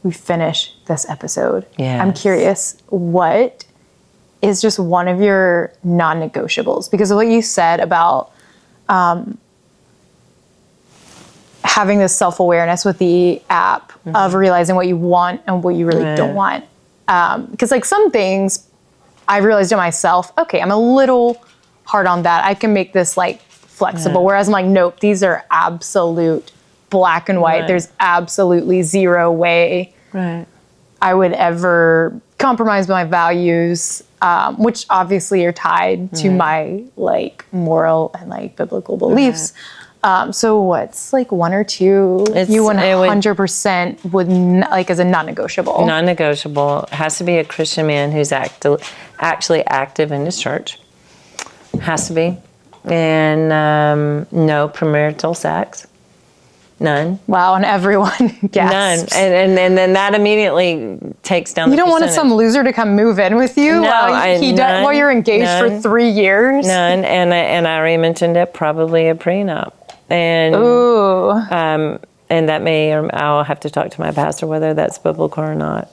we finish this episode, I'm curious, what is just one of your non-negotiables? Because of what you said about having this self-awareness with the app of realizing what you want and what you really don't want. Because like some things I've realized in myself, okay, I'm a little hard on that. I can make this like flexible. Whereas I'm like, nope, these are absolute black and white. There's absolutely zero way I would ever compromise my values, which obviously are tied to my like moral and like biblical beliefs. So what's like one or two you 100% would like as a non-negotiable? Non-negotiable has to be a Christian man who's actually active in his church. Has to be. And no premarital sex. None. Wow, and everyone gasps. None. And then that immediately takes down the You don't percentage. want some loser to come move in with you while you're engaged for 3 years? None. And I already mentioned it, probably a prenup. And and that may, or I'll have to talk to my pastor whether that's biblical or not.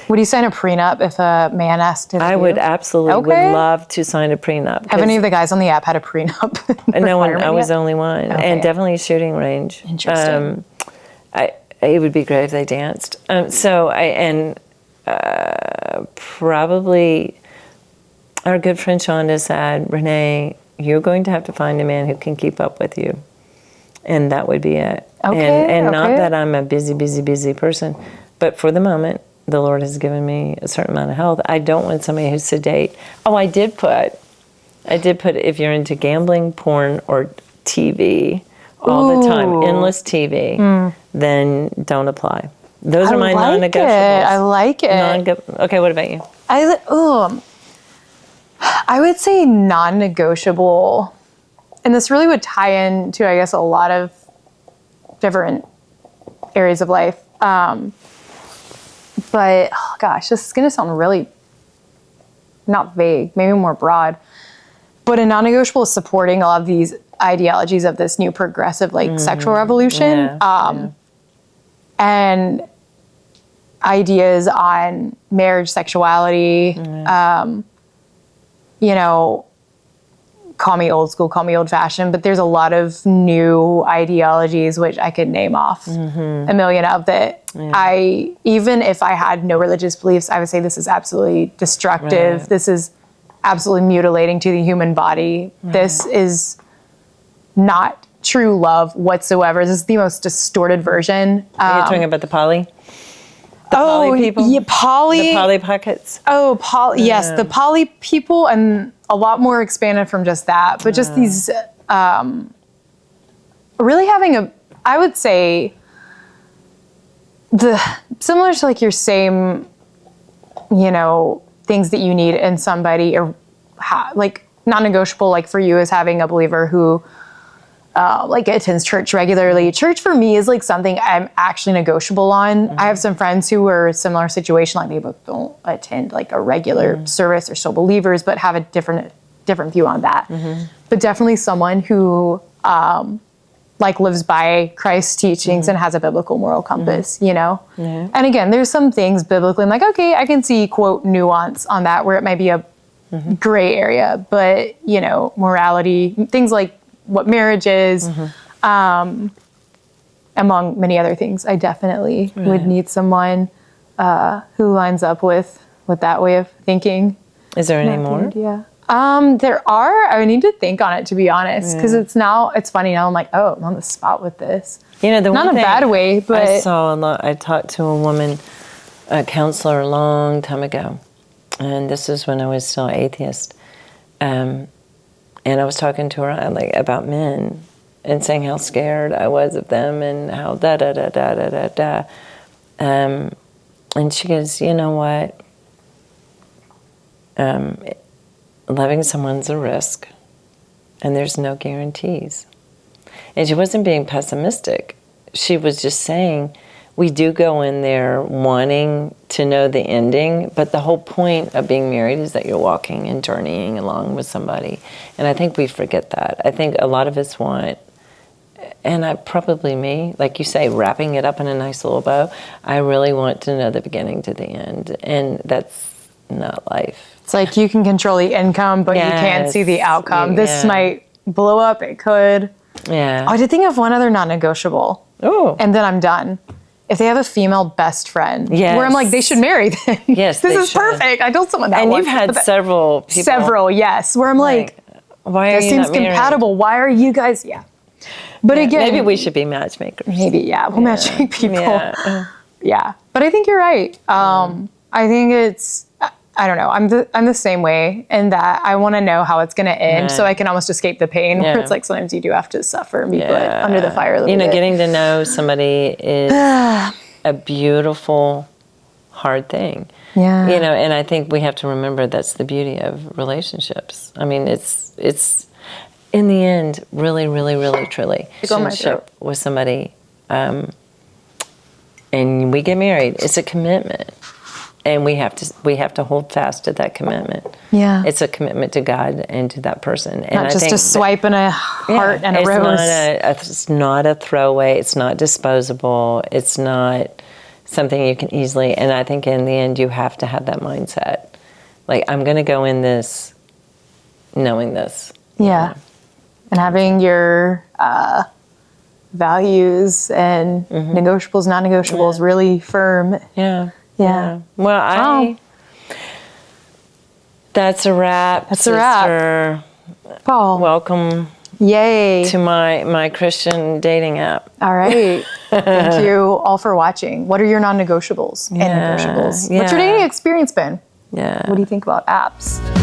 Would you sign a prenup if a man asked it? I would absolutely would love to sign a prenup. Have any of the guys on the app had a prenup? No one. I was the only one, and definitely a shooting range. Interesting. It would be great if they danced. Probably our good friend Shonda said, Renee, you're going to have to find a man who can keep up with you. And that would be it. And not that I'm a busy person, but for the moment, the Lord has given me a certain amount of health. I don't want somebody who's sedate. Oh, I did put if you're into gambling, porn, or TV all the time, endless TV, then don't apply. Those are my non-negotiables. I like it. Okay, what about you? I would say non-negotiable. And this really would tie into, I guess, a lot of different areas of life. But, oh gosh, this is going to sound really not vague, maybe more broad. But a non-negotiable is supporting a lot of these ideologies of this new progressive, like, sexual revolution. And ideas on marriage, sexuality, call me old school, call me old fashioned, but there's a lot of new ideologies, which I could name off a million of that. Even if I had no religious beliefs, I would say this is absolutely destructive. Right. This is absolutely mutilating to the human body. Right. This is not true love whatsoever. This is the most distorted version. Are you talking about the poly? The poly people? Yeah, poly. The poly pockets? Oh, yes, the poly people, and a lot more expanded from just that. But just these, really having I would say, similar to like your same, things that you need in somebody, or like non-negotiable, like for you is having a believer who like attends church regularly. Church for me is like something I'm actually negotiable on. I have some friends who are a similar situation, like they both don't attend like a regular service, or still believers, but have a different view on that. But definitely someone who like lives by Christ's teachings and has a biblical moral compass, And again, there's some things biblically, I'm like, okay, I can see, quote, nuance on that, where it might be a gray area, but morality, things like what marriage is, among many other things, I definitely would need someone. who lines up with that way of thinking. Is there any more? Yeah. There are. I need to think on it, to be honest, because it's funny now. I'm like, oh, I'm on the spot with this. You know, the not one in a thing bad way, but I saw a lot. I talked to a woman, a counselor, a long time ago, and this is when I was still atheist. And I was talking to her like about men and saying how scared I was of them and how da da da da da da da. And she goes, you know what? Loving someone's a risk, and there's no guarantees. And she wasn't being pessimistic. She was just saying, we do go in there wanting to know the ending, but the whole point of being married is that you're walking and journeying along with somebody. And I think we forget that. I think a lot of us want, and probably me, like you say, wrapping it up in a nice little bow, I really want to know the beginning to the end. And that's not life. It's like you can control the income, but you can't see the outcome. This might blow up. It could. Yeah. Oh, I did think of one other non-negotiable. Oh. And then I'm done. If they have a female best friend, yes. where I'm like, they should marry them. Yes, this is perfect. I told someone that and once. you've had several people. Several, yes. Where I'm like, why are this you seems not married? Compatible. Why are you guys? Yeah. But again, maybe we should be matchmakers. Maybe, yeah. We'll matchmake people. Yeah. Yeah. But I think you're right. I think it's, I don't know. I'm the same way in that I want to know how it's going to end, so I can almost escape the pain. Where it's like sometimes you do have to suffer and be put under the fire a little bit. Getting to know somebody is a beautiful, hard thing. Yeah. And I think we have to remember that's the beauty of relationships. I mean, it's in the end, really, really, really, truly, relationship with somebody, and we get married. It's a commitment. And we have to hold fast to that commitment. Yeah, it's a commitment to God and to that person. And not just a swipe and a heart and a rose. It's not a throwaway. It's not disposable. It's not something you can easily. And I think in the end, you have to have that mindset. Like, I'm going to go in this knowing this. Yeah, and having your values and negotiables, non-negotiables really firm. Yeah. Yeah. Well, that's a wrap. That's a wrap. Paul. Welcome. Yay. To my Christian dating app. All right. Thank you all for watching. What are your non-negotiables and negotiables? What's your dating experience been? Yeah. What do you think about apps?